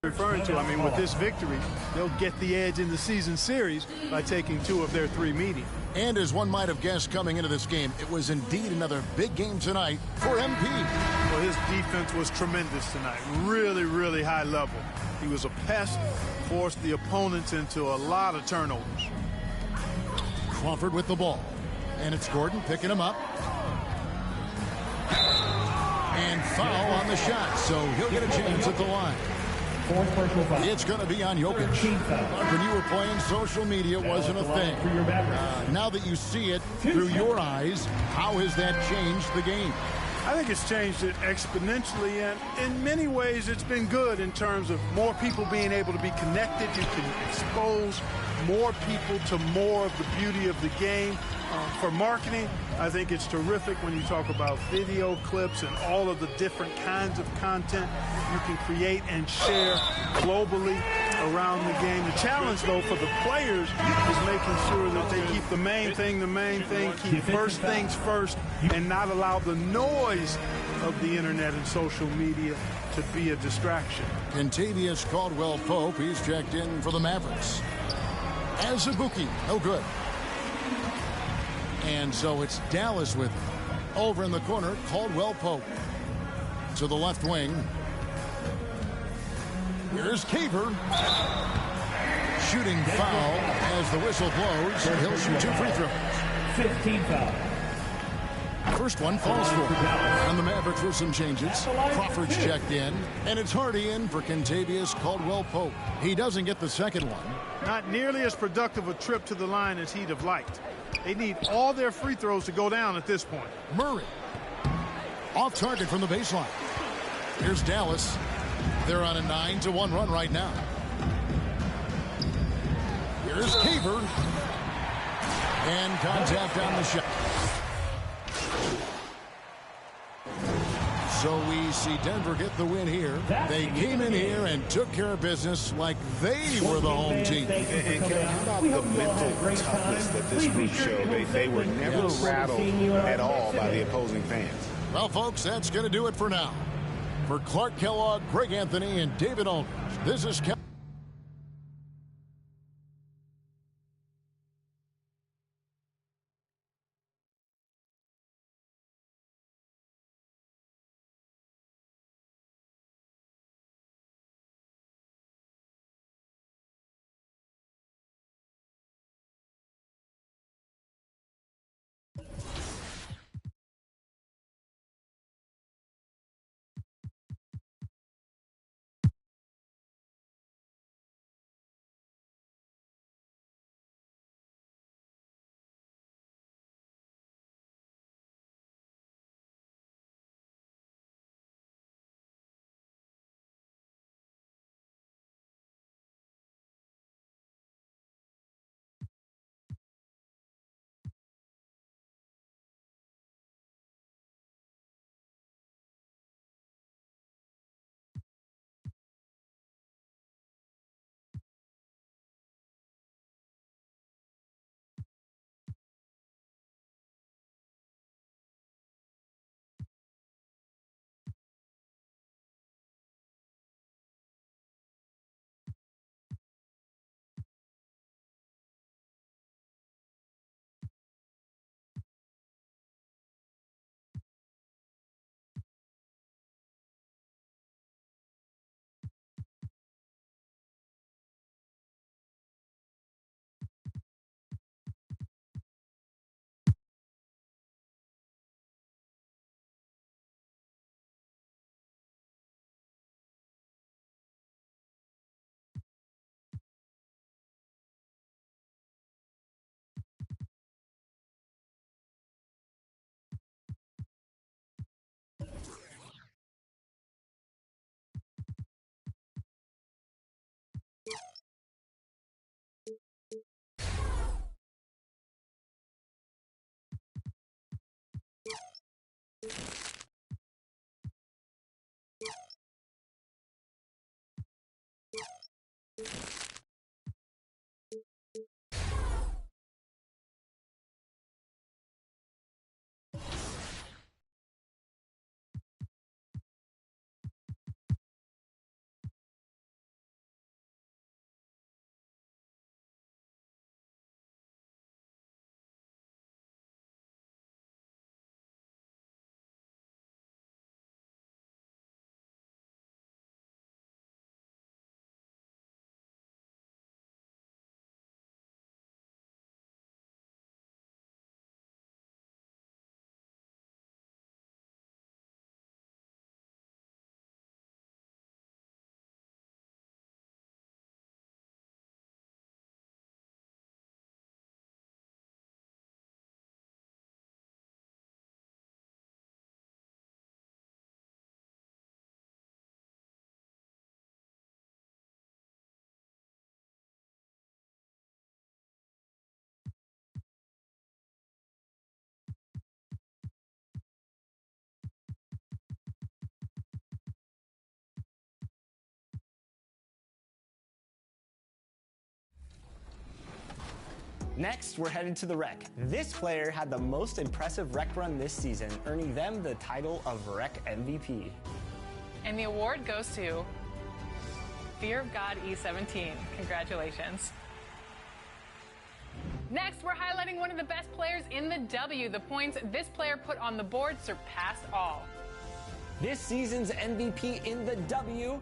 referring to. I mean, with this victory, they'll get the edge in the season series by taking 2 of their 3 meetings. And as one might have guessed coming into this game, it was indeed another big game tonight for MP. Well, his defense was tremendous tonight. Really, really high level. He was a pest, forced the opponents into a lot of turnovers. Crawford with the ball. And it's Gordon picking him up. And foul on the shot, so he'll get a chance at the line. It's going to be on Jokic. When you were playing, social media wasn't a thing. Now that you see it through your eyes, how has that changed the game? I think it's changed it exponentially, and in many ways it's been good in terms of more people being able to be connected. You can expose more people to more of the beauty of the game. For marketing, I think it's terrific when you talk about video clips and all of the different kinds of content you can create and share globally around the game. The challenge, though, for the players is making sure that they keep the main thing, keep first things first, and not allow the noise of the internet and social media to be a distraction. Kentavious Caldwell-Pope, he's checked in for the Mavericks. Azubuike, no good. And so it's Dallas with over in the corner, Caldwell-Pope to the left wing. Here's Caver. Shooting foul as the whistle blows. He'll shoot 2 free throws. 15 foul. First one falls for him. And the Mavericks with some changes. Crawford's checked in. And it's Hardy in for Kentavious Caldwell-Pope. He doesn't get the second one. Not nearly as productive a trip to the line as he'd have liked. They need all their free throws to go down at this point. Murray. Off target from the baseline. Here's Dallas. They're on a 9-1 run right now. Here's Caver. And contact on the shot. So we see Denver get the win here. They came in here and took care of business like they were the home team. And how about the mental toughness that this group showed? They were never rattled at all by the opposing fans. Well, folks, that's going to do it for now. For Clark Kellogg, Greg Anthony, and David Aldridge, this is Kellogg. Next, we're headed to the rec. This player had the most impressive rec run this season, earning them the title of rec MVP. And the award goes to Fear of God E17. Congratulations. Next, we're highlighting one of the best players in the W. The points this player put on the board surpassed all. This season's MVP in the W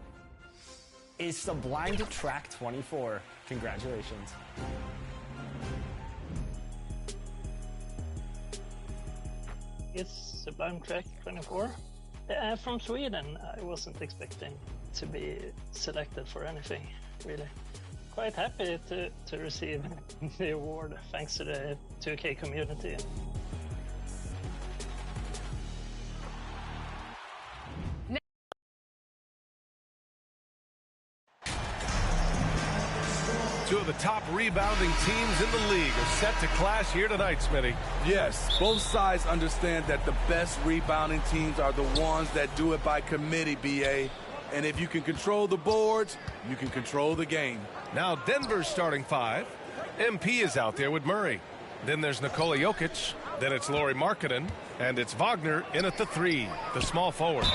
is Sublime to Track 24. Congratulations. It's Sublime Track 24. From Sweden, I wasn't expecting to be selected for anything, really. Quite happy to receive the award thanks to the 2K community. Two of the top rebounding teams in the league are set to clash here tonight, Smitty. Yes, both sides understand that the best rebounding teams are the ones that do it by committee, BA. And if you can control the boards, you can control the game. Now Denver's starting five. MP is out there with Murray. Then there's Nikola Jokic. Then it's Lauri Markkanen. And it's Wagner in at the 3, the small forward.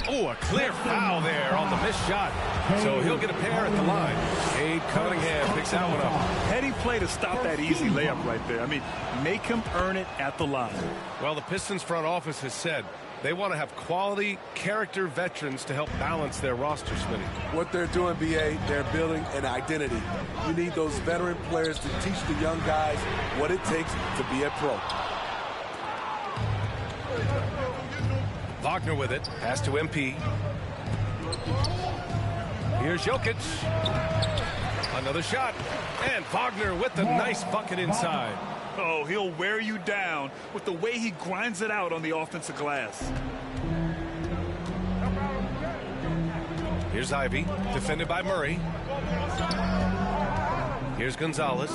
Oh, a clear foul there on the missed shot. So he'll get a pair at the line. Cade Cunningham picks that one up. Heady play to stop that easy layup right there. I mean, make him earn it at the line. Well, the Pistons front office has said they want to have quality character veterans to help balance their roster, Smitty. What they're doing, BA, they're building an identity. You need those veteran players to teach the young guys what it takes to be a pro. Wagner with it. Pass to MP. Here's Jokic. Another shot. And Wagner with the nice bucket inside. Oh, he'll wear you down with the way he grinds it out on the offensive glass. Here's Ivy, defended by Murray. Here's Gonzalez.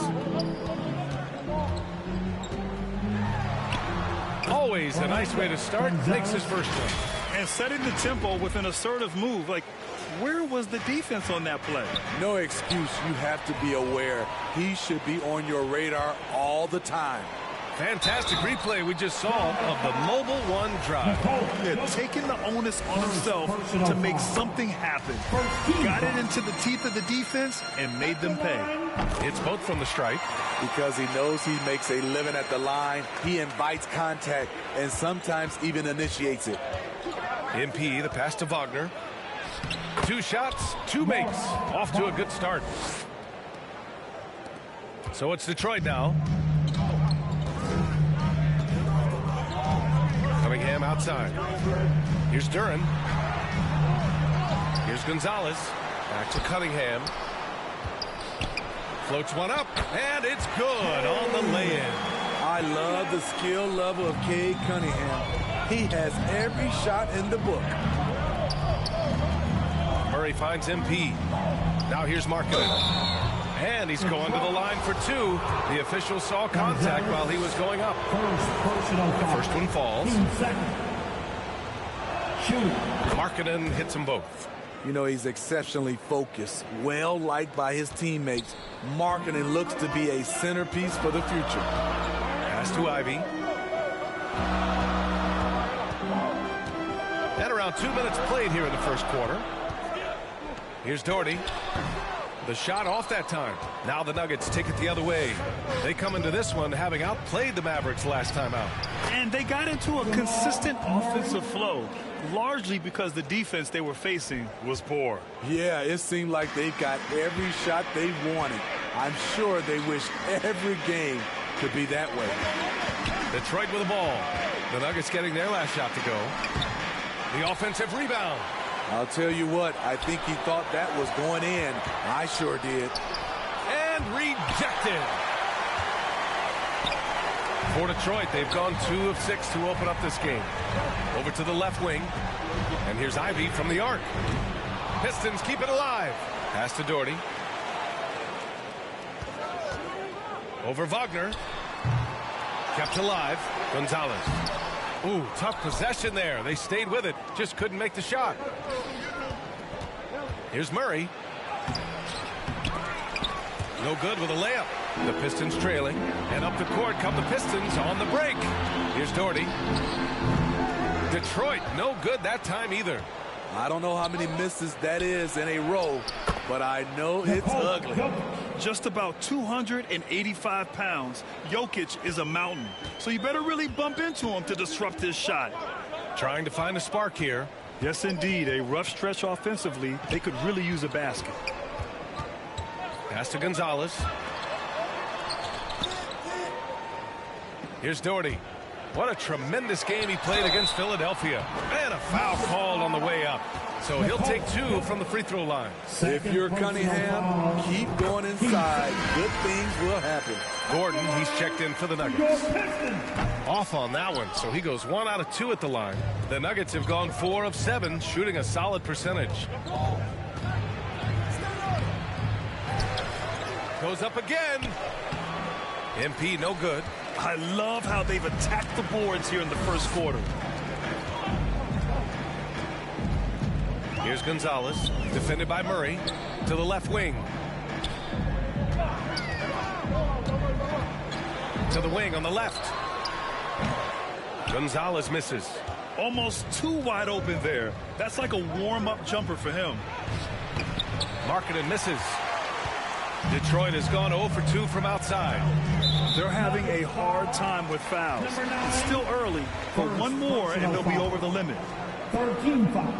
Always a nice way to start. Makes his first one. And setting the tempo with an assertive move. Like, where was the defense on that play? No excuse. You have to be aware. He should be on your radar all the time. Fantastic replay we just saw of the Mobile One drive. Yeah, taking the onus on himself to make something happen. Got it into the teeth of the defense and made them pay. It's both from the stripe. Because he knows he makes a living at the line, he invites contact and sometimes even initiates it. MP, the pass to Wagner. 2 shots, 2 makes. Off to a good start. So it's Detroit now. Cunningham outside. Here's Duran. Here's Gonzalez. Back to Cunningham. Floats one up, and it's good on the lay-in. I love the skill level of Cade Cunningham. He has every shot in the book. Murray finds MP. Now here's Markkanen. And he's going to the line for 2. The official saw contact while he was going up. The first one falls. Markkanen hits them both. You know, he's exceptionally focused, well-liked by his teammates. Markkanen looks to be a centerpiece for the future. Pass to Ivy. And around 2 minutes played here in the first quarter. Here's Doherty. The shot off that time. Now the Nuggets take it the other way. They come into this one having outplayed the Mavericks last time out. And they got into a consistent offensive flow, largely because the defense they were facing was poor. Yeah, it seemed like they got every shot they wanted. I'm sure they wish every game could be that way. Detroit with the ball. The Nuggets getting their last shot to go. The offensive rebound. I'll tell you what, I think he thought that was going in. I sure did. And rejected. For Detroit, they've gone 2 of 6 to open up this game. Over to the left wing. And here's Ivy from the arc. Pistons keep it alive. Pass to Doherty. Over Wagner. Kept alive. Gonzalez. Ooh, tough possession there. They stayed with it. Just couldn't make the shot. Here's Murray. No good with a layup. The Pistons trailing, and up the court come the Pistons on the break. Here's Doherty. Detroit, no good that time either. I don't know how many misses that is in a row, but I know it's ugly. Just about 285 pounds. Jokic is a mountain, so you better really bump into him to disrupt this shot. Trying to find a spark here. Yes, indeed. A rough stretch offensively. They could really use a basket. Pass to Gonzalez. Here's Doherty. What a tremendous game he played against Philadelphia. And a foul called on the way up. So he'll take 2 from the free throw line. If you're Cunningham, keep going inside. Good things will happen. Gordon, he's checked in for the Nuggets. Off on that one, so he goes 1 out of 2 at the line. The Nuggets have gone 4 of 7, shooting a solid percentage. Goes up again. MP no good. I love how they've attacked the boards here in the first quarter. Here's Gonzalez, defended by Murray, to the left wing. To the wing on the left. Gonzalez misses. Almost too wide open there. That's like a warm-up jumper for him. Markkanen misses. Detroit has gone 0 for 2 from outside. They're having a hard time with fouls. It's still early, but one more and they'll be over the limit. 13 foul.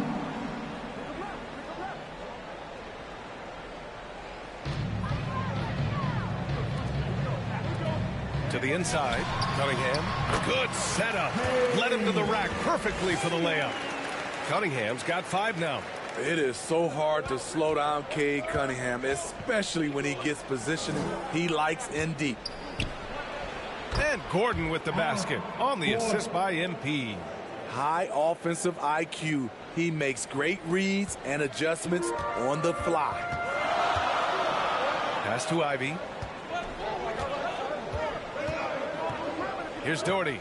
To the inside, Cunningham. Good setup. Led him to the rack perfectly for the layup. Cunningham's got 5 now. It is so hard to slow down Cade Cunningham, especially when he gets positioned he likes in deep. And Gordon with the basket on the assist by MP. High offensive IQ. He makes great reads and adjustments on the fly. Pass to Ivy. Here's Doherty.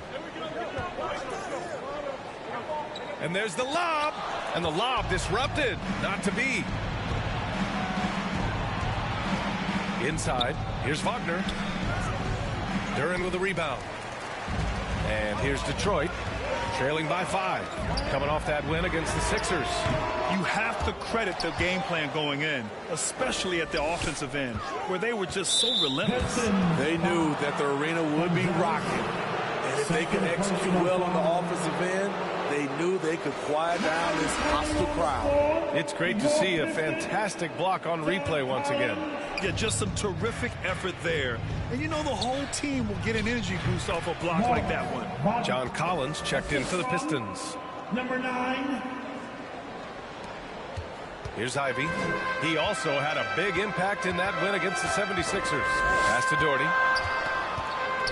And there's the lob. And the lob disrupted. Not to be. Inside. Here's Wagner. Duren with a rebound. And here's Detroit. Trailing by 5. Coming off that win against the Sixers. You have to credit the game plan going in, especially at the offensive end, where they were just so relentless. They knew that the arena would be rocking. And if they could execute well on the offensive end, they knew they could quiet down this hostile crowd. It's great to see a fantastic block on replay once again. Yeah, just some terrific effort there. And you know the whole team will get an energy boost off a block like that one. John Collins checked in for the Pistons. Number 9. Here's Ivy. He also had a big impact in that win against the 76ers. Pass to Doherty.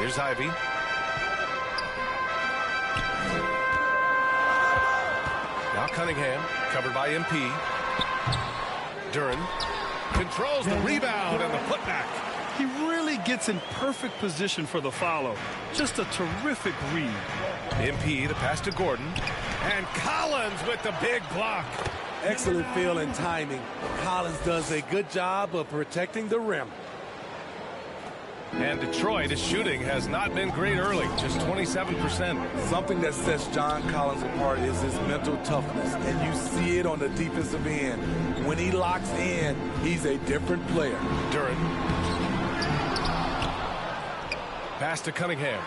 Here's Ivy. Now Cunningham, covered by MP. Duren controls the rebound and the putback. He really gets in perfect position for the follow. Just a terrific read. MP, the pass to Gordon. And Collins with the big block. Excellent feel and timing. Collins does a good job of protecting the rim. And Detroit, his shooting has not been great early, just 27%. Something that sets John Collins apart is his mental toughness, and you see it on the defensive end. When he locks in, he's a different player. Duren. Pass to Cunningham.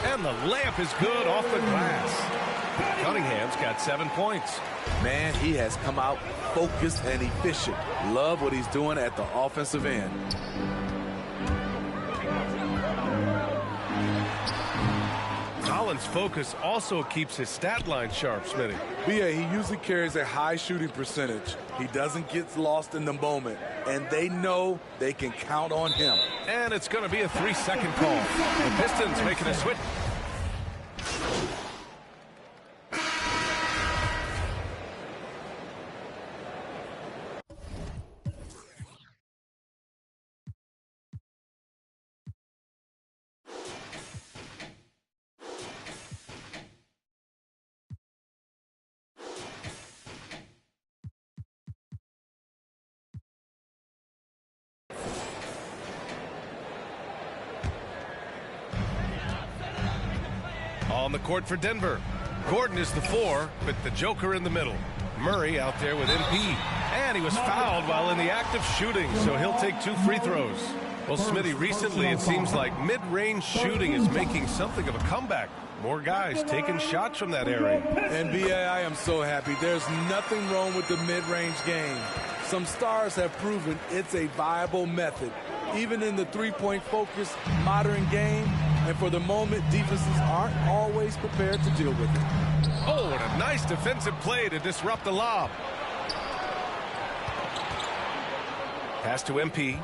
And the layup is good off the glass. Cunningham's got 7 points. Man, he has come out focused and efficient. Love what he's doing at the offensive end. Collins' focus also keeps his stat line sharp, Smitty. BA, he usually carries a high shooting percentage. He doesn't get lost in the moment, and they know they can count on him. And it's going to be a 3-second call. The Pistons making a switch. On the court for Denver. Gordon is the 4, with the Joker in the middle. Murray out there with MP. And he was fouled while in the act of shooting, so he'll take 2 free throws. Well, Smitty, recently it seems like mid-range shooting is making something of a comeback. More guys taking shots from that area. NBA, I am so happy. There's nothing wrong with the mid-range game. Some stars have proven it's a viable method, even in the three-point focused modern game. And for the moment, defenses aren't always prepared to deal with it. Oh, and a nice defensive play to disrupt the lob. Pass to MP.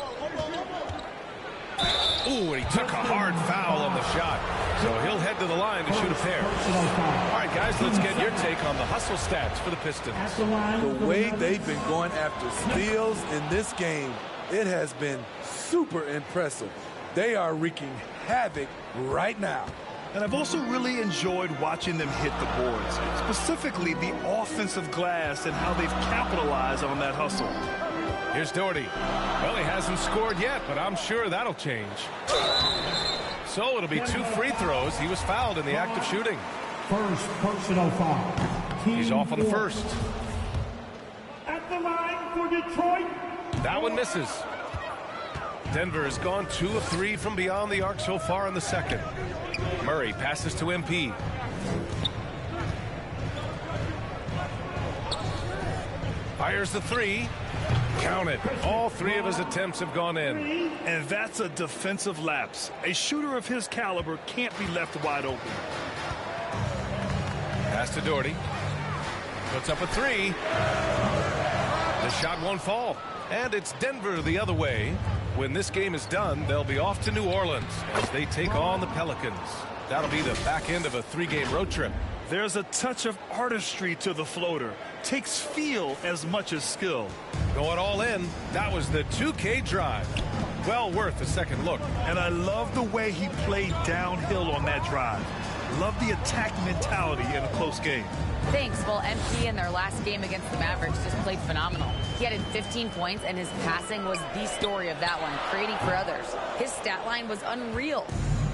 Ooh, and he took a hard foul on the shot. So he'll head to the line to shoot a pair. All right, guys, let's get your take on the hustle stats for the Pistons. The way they've been going after steals in this game, it has been super impressive. They are wreaking havoc right now. And I've also really enjoyed watching them hit the boards, specifically the offensive glass and how they've capitalized on that hustle. Here's Doherty. Well, he hasn't scored yet, but I'm sure that'll change. So it'll be 2 free throws. He was fouled in the act of shooting. First personal foul. He's off on the first. At the line for Detroit. That one misses. Denver has gone 2 of 3 from beyond the arc so far in the second. Murray passes to MP. Fires the 3. Count it. All 3 of his attempts have gone in. And that's a defensive lapse. A shooter of his caliber can't be left wide open. Pass to Doherty. Puts up a 3. The shot won't fall. And it's Denver the other way. When this game is done, they'll be off to New Orleans as they take on the Pelicans. That'll be the back end of a 3-game road trip. There's a touch of artistry to the floater. Takes feel as much as skill. Going all in, that was the 2K drive. Well worth a second look. And I love the way he played downhill on that drive. Love the attack mentality in a close game. Thanks. Well, MP in their last game against the Mavericks just played phenomenal. He added 15 points, and his passing was the story of that one, creating for others. His stat line was unreal.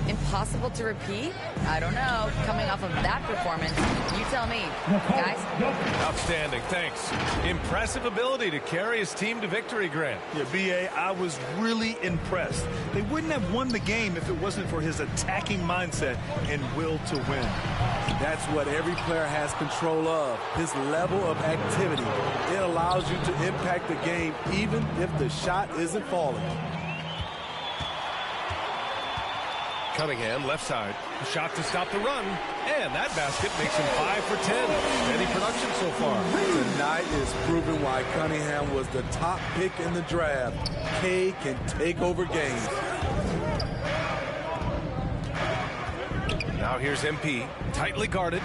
Impossible to repeat? I don't know. Coming off of that performance, you tell me. Guys? Outstanding. Thanks. Impressive ability to carry his team to victory, Grant. Yeah, B.A., I was really impressed. They wouldn't have won the game if it wasn't for his attacking mindset and will to win. That's what every player has control of, his level of activity. It allows you to impact the game even if the shot isn't falling. Cunningham, left side. A shot to stop the run. And that basket makes him 5 for 10. Steady production so far. Tonight is proving why Cunningham was the top pick in the draft. K can take over games. Now here's MP. Tightly guarded.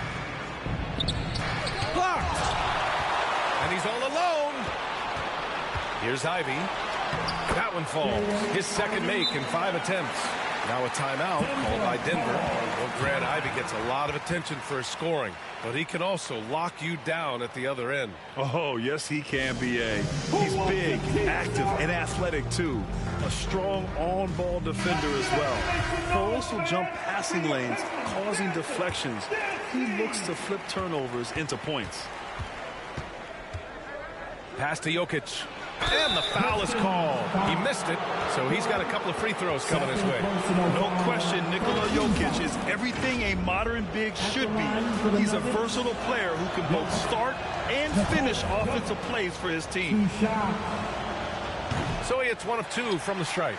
Blocked. And he's all alone. Here's Ivy. That one falls. His second make in 5 attempts. Now a timeout called by Denver. Well, Grant, Ivy gets a lot of attention for his scoring, but he can also lock you down at the other end. Oh, yes, he can, B.A. He's big, active, and athletic, too. A strong on-ball defender as well. He'll also jump passing lanes, causing deflections. He looks to flip turnovers into points. Pass to Jokic. And the foul is called. He missed it, so he's got a couple of free throws coming his way. No question, Nikola Jokic is everything a modern big should be. He's a versatile player who can both start and finish offensive plays for his team. So he hits 1 of 2 from the stripe.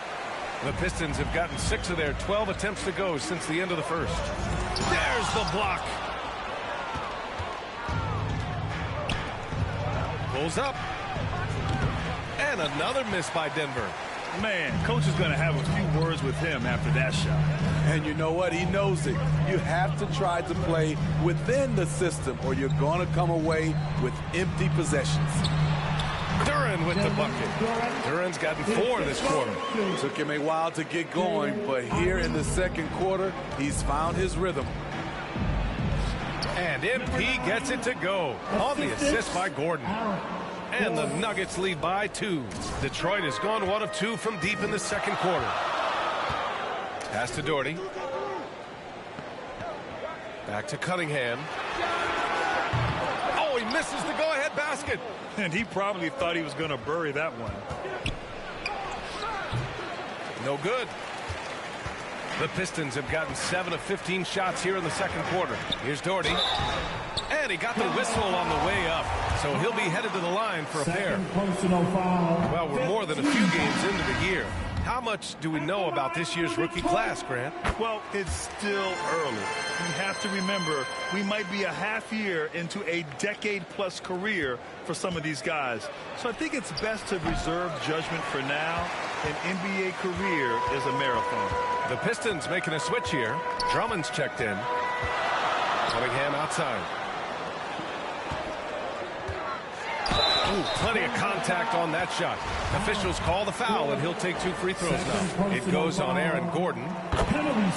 The Pistons have gotten 6 of their 12 attempts to go since the end of the first. There's the block. Pulls up. And another miss by Denver. Man, coach is going to have a few words with him after that shot. And you know what? He knows it. You have to try to play within the system or you're going to come away with empty possessions. Duran with the bucket. Duran's gotten 4 this quarter. Took him a while to get going, but here in the second quarter, he's found his rhythm. And MP gets it to go on the assist by Gordon. And the Nuggets lead by 2. Detroit has gone 1 of 2 from deep in the second quarter. Pass to Doherty. Back to Cunningham. Oh, he misses the go-ahead basket. And he probably thought he was going to bury that one. No good. The Pistons have gotten 7 of 15 shots here in the second quarter. Here's Doherty. And he got the whistle on the way up. So he'll be headed to the line for a pair. Well, we're more than a few games into the year. How much do we know about this year's rookie class, Grant? Well, it's still early. You have to remember, we might be a half year into a decade-plus career for some of these guys. So I think it's best to reserve judgment for now. An NBA career is a marathon. The Pistons making a switch here. Drummond's checked in. Cunningham outside. Ooh, plenty of contact on that shot. Officials call the foul, and he'll take 2 free throws now. It goes on Aaron Gordon.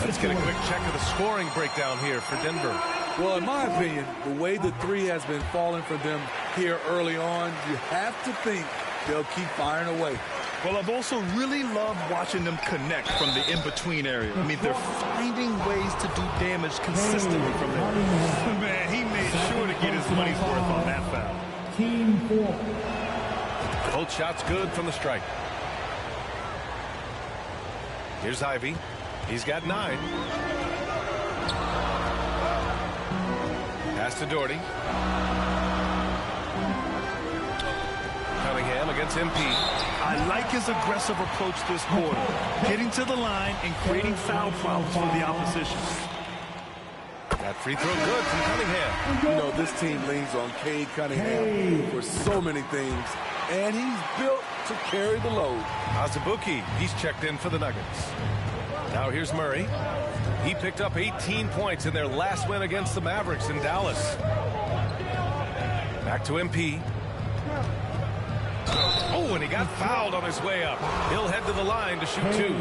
Let's get a quick check of the scoring breakdown here for Denver. Well, in my opinion, the way the three has been falling for them here early on, you have to think they'll keep firing away. Well, I've also really loved watching them connect from the in-between area. I mean, they're finding ways to do damage consistently from there. Man, he made sure to get his money's worth on that foul. Team 4. Both shots good from the strike. Here's Ivy. He's got 9. Pass to Doherty. Cunningham against MP. I like his aggressive approach this quarter, getting to the line and creating foul problems for the opposition. That free throw good from Cunningham. You know, this team leans on Cade Cunningham for so many things, and he's built to carry the load. Azubuike, he's checked in for the Nuggets. Now here's Murray. He picked up 18 points in their last win against the Mavericks in Dallas. Back to MP. Oh, and he got fouled on his way up. He'll head to the line to shoot 2.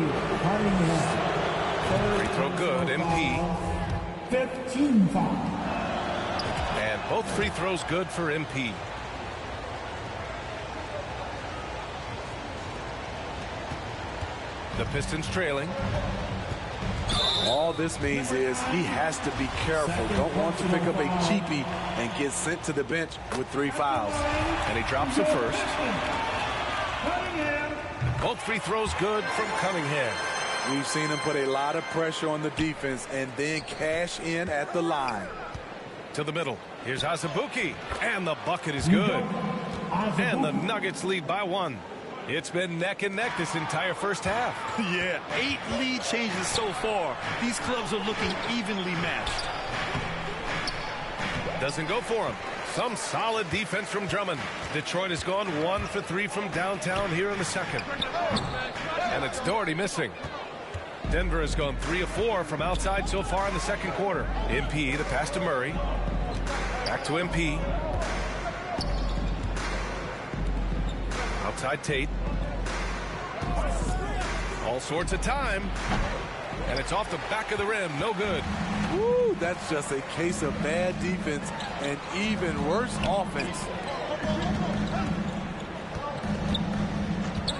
Free throw good, MP. 15 foul. And both free throws good for MP. The Pistons trailing. All this means is he has to be careful. Don't want to pick up a cheapie and get sent to the bench with 3 fouls. And he drops the first. Both free throws good from Cunningham. We've seen him put a lot of pressure on the defense and then cash in at the line. To the middle. Here's Azubuike. And the bucket is good. And the Nuggets lead by 1. It's been neck and neck this entire first half. Yeah, 8 lead changes so far. These clubs are looking evenly matched. Doesn't go for him. Some solid defense from Drummond. Detroit has gone 1 for 3 from downtown here in the second. And it's Doherty missing. Denver has gone 3 of 4 from outside so far in the second quarter. MP, the pass to Murray. Back to MP. Outside Tate. All sorts of time. And it's off the back of the rim. No good. Woo, that's just a case of bad defense and even worse offense.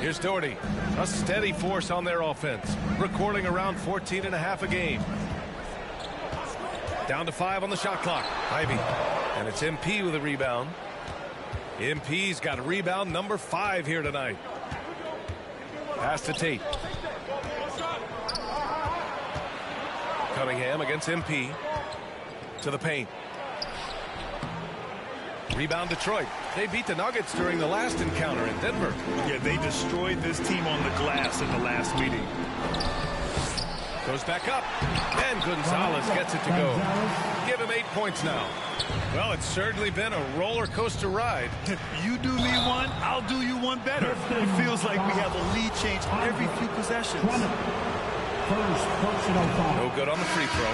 Here's Doherty. A steady force on their offense. Recording around 14.5 a game. Down to 5 on the shot clock. Ivy. And it's MP with a rebound. MP's got a rebound number 5 here tonight. Pass to Tate. Cunningham against MP. To the paint. Rebound Detroit. They beat the Nuggets during the last encounter in Denver. Yeah, they destroyed this team on the glass in the last meeting. Goes back up. And Gonzalez gets it to go. Give him 8 points now. Well, it's certainly been a roller coaster ride. You do me one, I'll do you one better. It feels like we have a lead change every few possessions. No good on the free throw.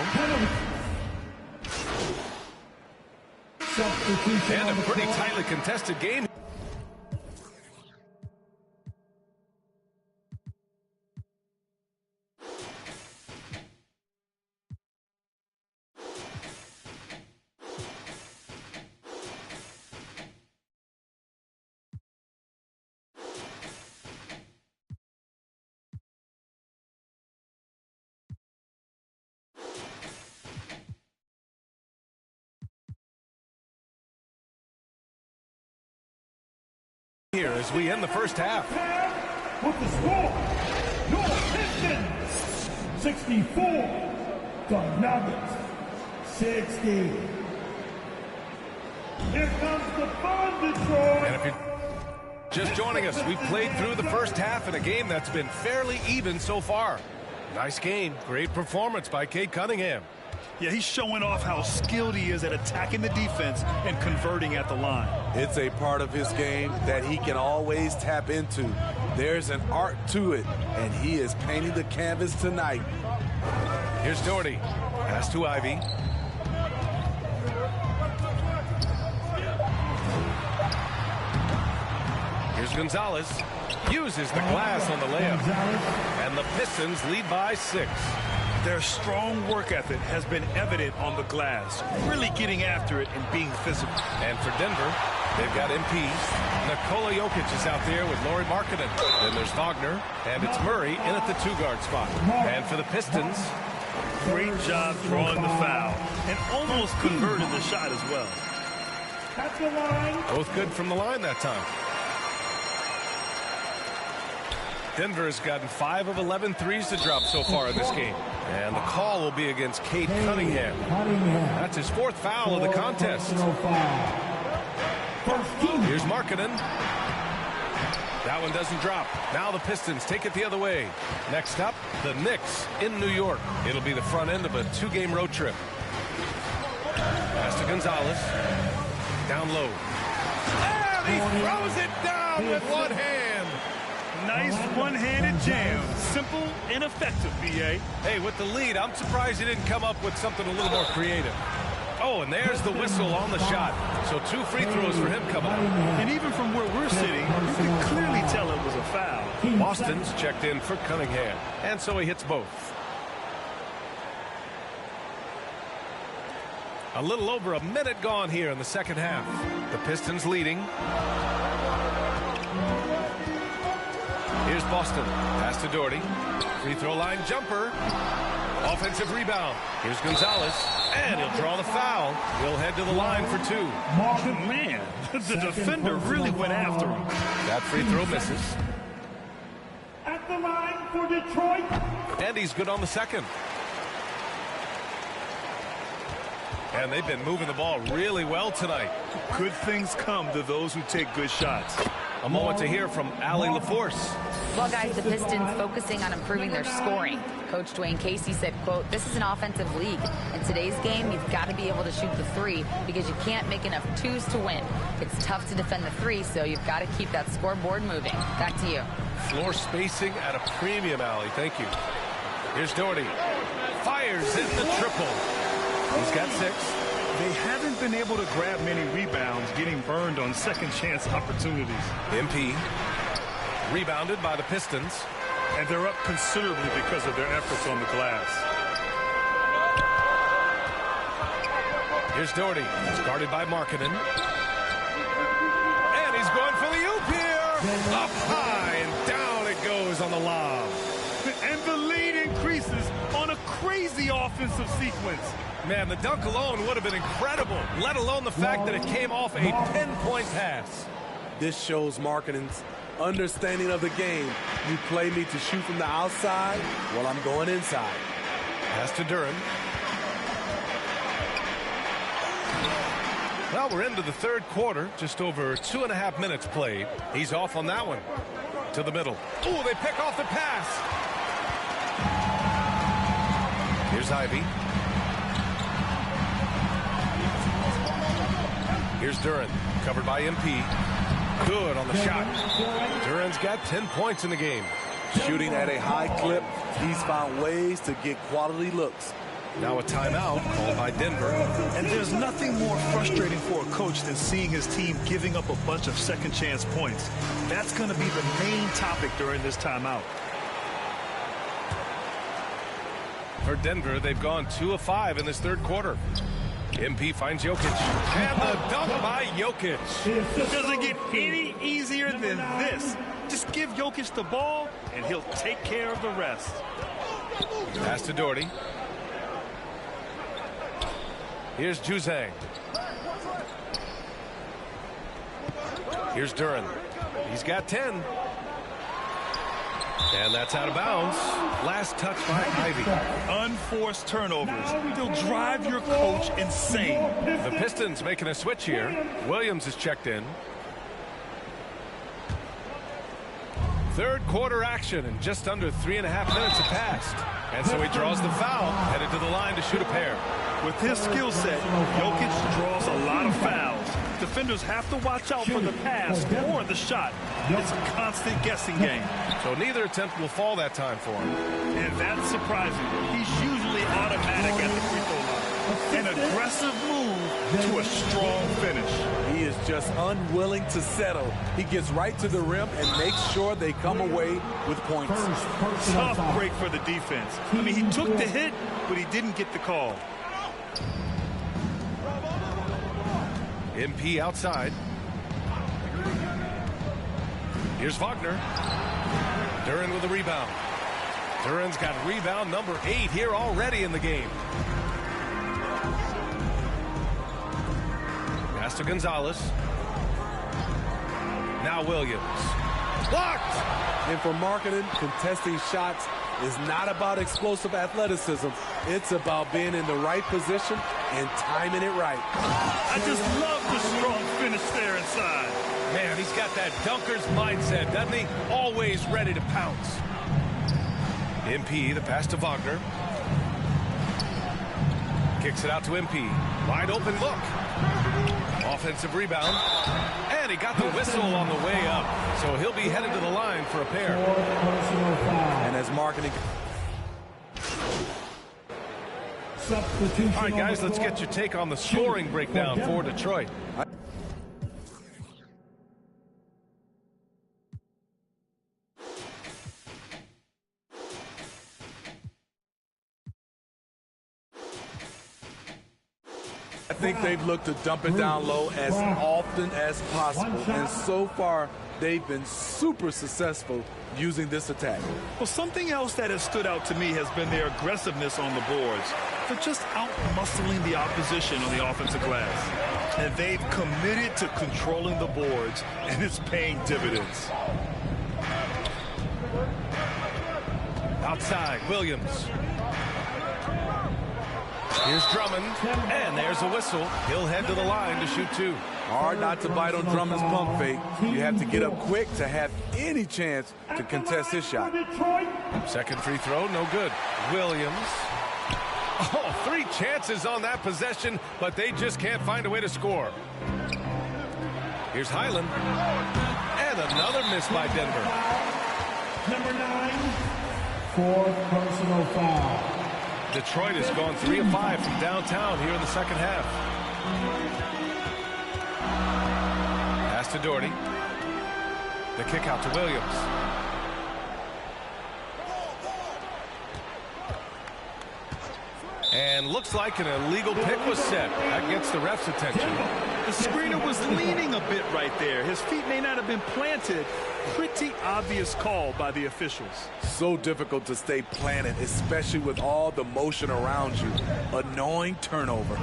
And a pretty tightly contested game. here as we end the first half. With the score, your Pistons 64, the Nuggets 60. Here comes the fun, Detroit. And if you're just joining us, we've played through the first half in a game that's been fairly even so far. Nice game. Great performance by Cade Cunningham. Yeah, he's showing off how skilled he is at attacking the defense and converting at the line. It's a part of his game that he can always tap into. There's an art to it, and he is painting the canvas tonight. Here's Doherty. Pass to Ivy. Here's Gonzalez. Uses the glass on the layup. And the Pistons lead by 6. Their strong work ethic has been evident on the glass, really getting after it and being physical. And for Denver, they've got MP. Nikola Jokic is out there with Lauri Markkanen. Then there's Wagner, and it's Murray in at the 2-guard spot. And for the Pistons, great job drawing the foul and almost converted the shot as well. At the line. Both good from the line that time. Denver has gotten 5 of 11 threes to drop so far in this game. And the call will be against Cade Cunningham. That's his 4th foul of the contest. Here's Markkanen. That one doesn't drop. Now the Pistons take it the other way. Next up, the Knicks in New York. It'll be the front end of a 2-game road trip. Pass to Gonzalez. Down low. And he throws it down with one hand. Nice one-handed jam. Simple and effective, B.A. Hey, with the lead, I'm surprised he didn't come up with something a little more creative. Oh, and there's the whistle on the shot. So 2 free throws for him coming up. And even from where we're sitting, you can clearly tell it was a foul. Boston's checked in for Cunningham. And so he hits both. A little over a minute gone here in the second half. The Pistons leading. Here's Boston. Pass to Doherty. Free throw line jumper. Offensive rebound. Here's Gonzalez. And he'll draw the foul. He'll head to the line for 2. Man, the defender really went after him. That free throw misses. At the line for Detroit. And he's good on the second. And they've been moving the ball really well tonight. Good things come to those who take good shots. A moment to hear from Allie LaForce. Well, guys, the Pistons focusing on improving their scoring. Coach Dwayne Casey said, quote, "This is an offensive league. In today's game, you've got to be able to shoot the 3 because you can't make enough 2s to win. It's tough to defend the 3, so you've got to keep that scoreboard moving." Back to you. Floor spacing at a premium, Allie. Thank you. Here's Doherty. Fires in the triple. He's got 6. They haven't been able to grab many rebounds, getting burned on second chance opportunities. MP rebounded by the Pistons. And they're up considerably because of their efforts on the glass. Here's Doherty. He's guarded by Markkanen. And he's going for the oop here. Up high and down it goes on the lob. And the lead increases on a crazy offensive sequence. Man, the dunk alone would have been incredible, let alone the fact that it came off a pinpoint pass. This shows Markkanen's understanding of the game. You play me to shoot from the outside, well, I'm going inside. Pass to Duren. Well, we're into the third quarter, just over 2.5 minutes played. He's off on that one. To the middle. Ooh, they pick off the pass. Here's Ivy. Here's Duren, covered by MP. Good on the shot. Duren's got 10 points in the game. Shooting at a high clip, he's found ways to get quality looks. Now a timeout called by Denver. And there's nothing more frustrating for a coach than seeing his team giving up a bunch of second chance points. That's going to be the main topic during this timeout. For Denver, they've gone 2 of 5 in this third quarter. MP finds Jokic. And the dunk by Jokic. Doesn't get any easier than this. Just give Jokic the ball, and he'll take care of the rest. Pass to Doherty. Here's Juzang. Here's Duren. He's got 10. And that's out of bounds. Last touch by Ivy. Unforced turnovers. They'll drive your coach insane. The Pistons making a switch here. Williams is checked in. Third quarter action, and just under 3.5 minutes have passed. And so he draws the foul, headed to the line to shoot a pair. With his skill set, Jokic draws a lot of fouls. Defenders have to watch out for the pass or the shot. It's a constant guessing game. So neither attempt will fall that time for him. And that's surprising. He's usually automatic at the free throw line. An aggressive move to a strong finish. He is just unwilling to settle. He gets right to the rim and makes sure they come away with points. Tough break for the defense. I mean, he took the hit, but he didn't get the call. MP outside. Here's Wagner. Duren with a rebound. Duren's got rebound number 8 here already in the game. Pass to Gonzalez. Now Williams. Blocked! And for Markkanen, contesting shots is not about explosive athleticism. It's about being in the right position and timing it right. I just love the strong finish there inside. Man, he's got that dunker's mindset, doesn't he? Always ready to pounce. MP, the pass to Wagner. Kicks it out to MP. Wide open look. Offensive rebound. And he got the whistle on the way up. So he'll be headed to the line for a pair. And as Markkanen... All right, guys, let's get your take on the scoring breakdown for Detroit. I think they've looked to dump it down low as often as possible, and so far they've been super successful using this attack. Well, something else that has stood out to me has been their aggressiveness on the boards. They're just out-muscling the opposition on the offensive glass. And they've committed to controlling the boards, and it's paying dividends. Outside, Williams. Here's Drummond, and there's a whistle. He'll head to the line to shoot 2. Hard not to bite on Drummond's pump fake. You have to get up quick to have any chance to contest his shot. Second free throw, no good. Williams. Oh, 3 chances on that possession, but they just can't find a way to score. Here's Highland. And another miss by Denver. Number 9, 4 personal foul. Detroit has gone 3 of 5 from downtown here in the second half. Pass to Doherty. The kick out to Williams. And looks like an illegal pick was set. That gets the ref's attention. The screener was leaning a bit right there. His feet may not have been planted. Pretty obvious call by the officials. So difficult to stay planted, especially with all the motion around you. Annoying turnover.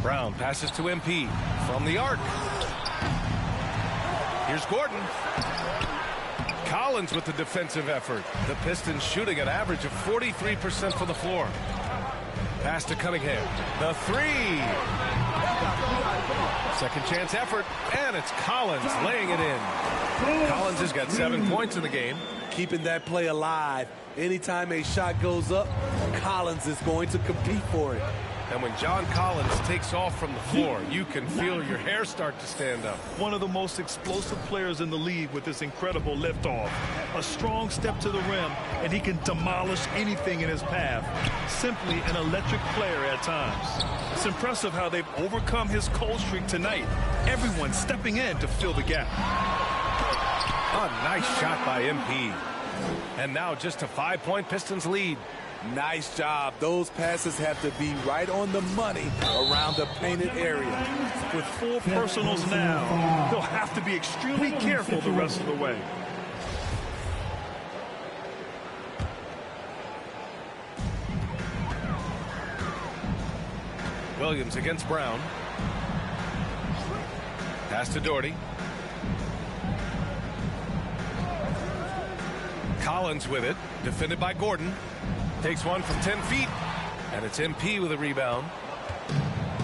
Brown passes to MP from the arc. Here's Gordon. Collins with the defensive effort. The Pistons shooting an average of 43% from the floor. Pass to Cunningham. The 3. Second chance effort, and it's Collins laying it in. Collins has got 7 points in the game. Keeping that play alive. Anytime a shot goes up, Collins is going to compete for it. And when John Collins takes off from the floor, you can feel your hair start to stand up. One of the most explosive players in the league with this incredible liftoff. A strong step to the rim, and he can demolish anything in his path. Simply an electric player at times. It's impressive how they've overcome his cold streak tonight. Everyone stepping in to fill the gap. A nice shot by MP. And now just a 5-point Pistons lead. Nice job. Those passes have to be right on the money around the painted area. With 4 personals now, they'll have to be extremely careful the rest of the way. Williams against Brown. Pass to Doherty. Collins with it, defended by Gordon. Takes one from 10 feet, and it's MP with a rebound.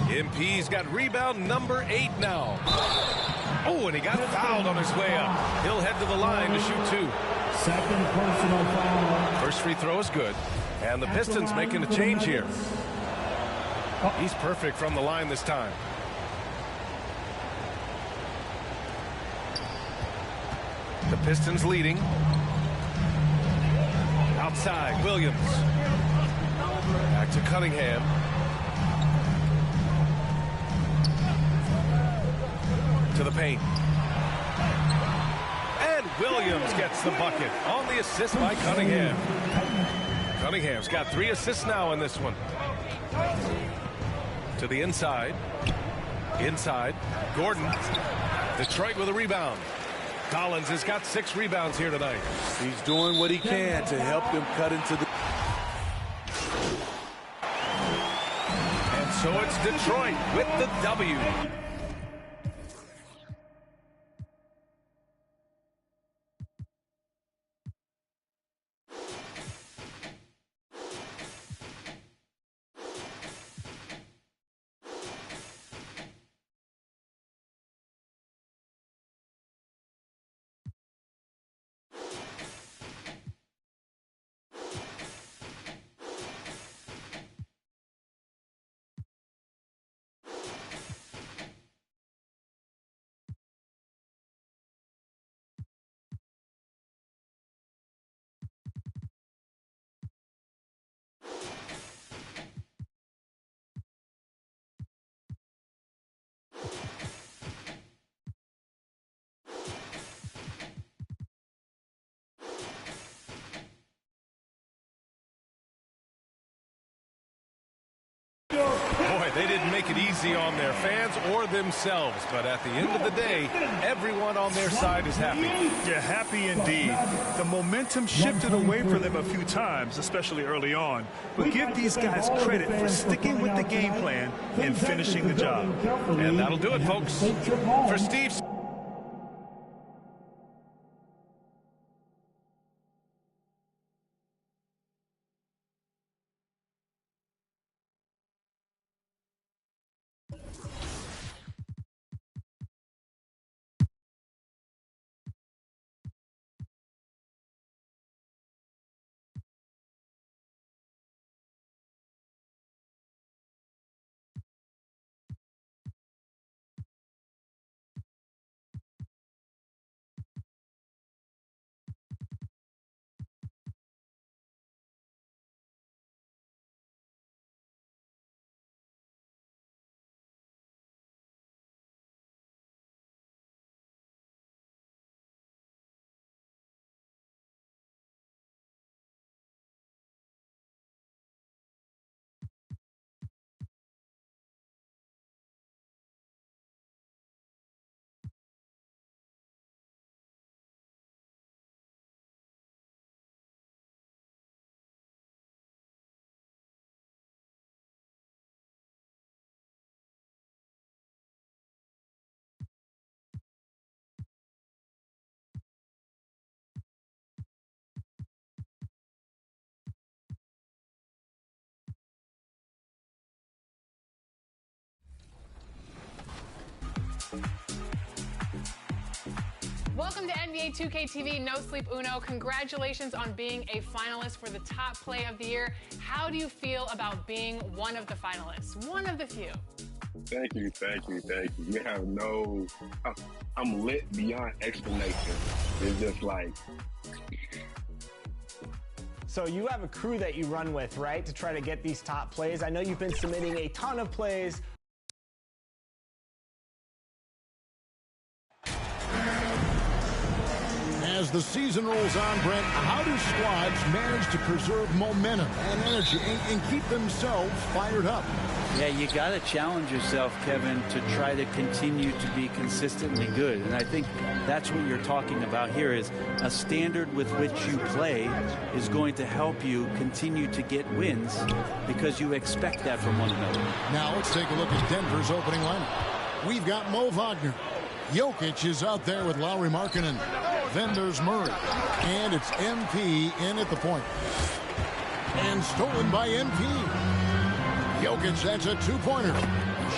MP's got rebound number 8 now. Oh, and he got fouled on his way up. He'll head to the line to shoot 2. Second personal foul. First free throw is good, and the Pistons making a change here. He's perfect from the line this time. The Pistons leading. Outside, Williams. Back to Cunningham. To the paint. And Williams gets the bucket on the assist by Cunningham. Cunningham's got 3 assists now in this one. To the inside. Inside. Gordon. Detroit with a rebound. Collins has got 6 rebounds here tonight. He's doing what he can to help them cut into the... And so it's Detroit with the W. Boy, they didn't make it easy on their fans or themselves, but at the end of the day, everyone on their side is happy. Yeah, happy indeed. The momentum shifted away from them a few times, especially early on. But give these guys credit for sticking with the game plan and finishing the job. And that'll do it, folks. For Steve... Welcome to NBA 2K TV No Sleep Uno. Congratulations on being a finalist for the top play of the year. How do you feel about being one of the finalists? One of the few. Thank you, thank you, thank you. You have no, I'm lit beyond explanation. It's just like. So you have a crew that you run with, right, to try to get these top plays. I know you've been submitting a ton of plays. As the season rolls on, Brent, how do squads manage to preserve momentum and energy and keep themselves fired up? Yeah, you got to challenge yourself, Kevin, to try to continue to be consistently good. And I think that's what you're talking about here is a standard with which you play is going to help you continue to get wins because you expect that from one another. Now let's take a look at Denver's opening lineup. We've got Mo Wagner. Jokic is out there with Lauri Markkanen. Then there's Murray. And it's MP in at the point. And stolen by MP. Jokic, that's a two-pointer.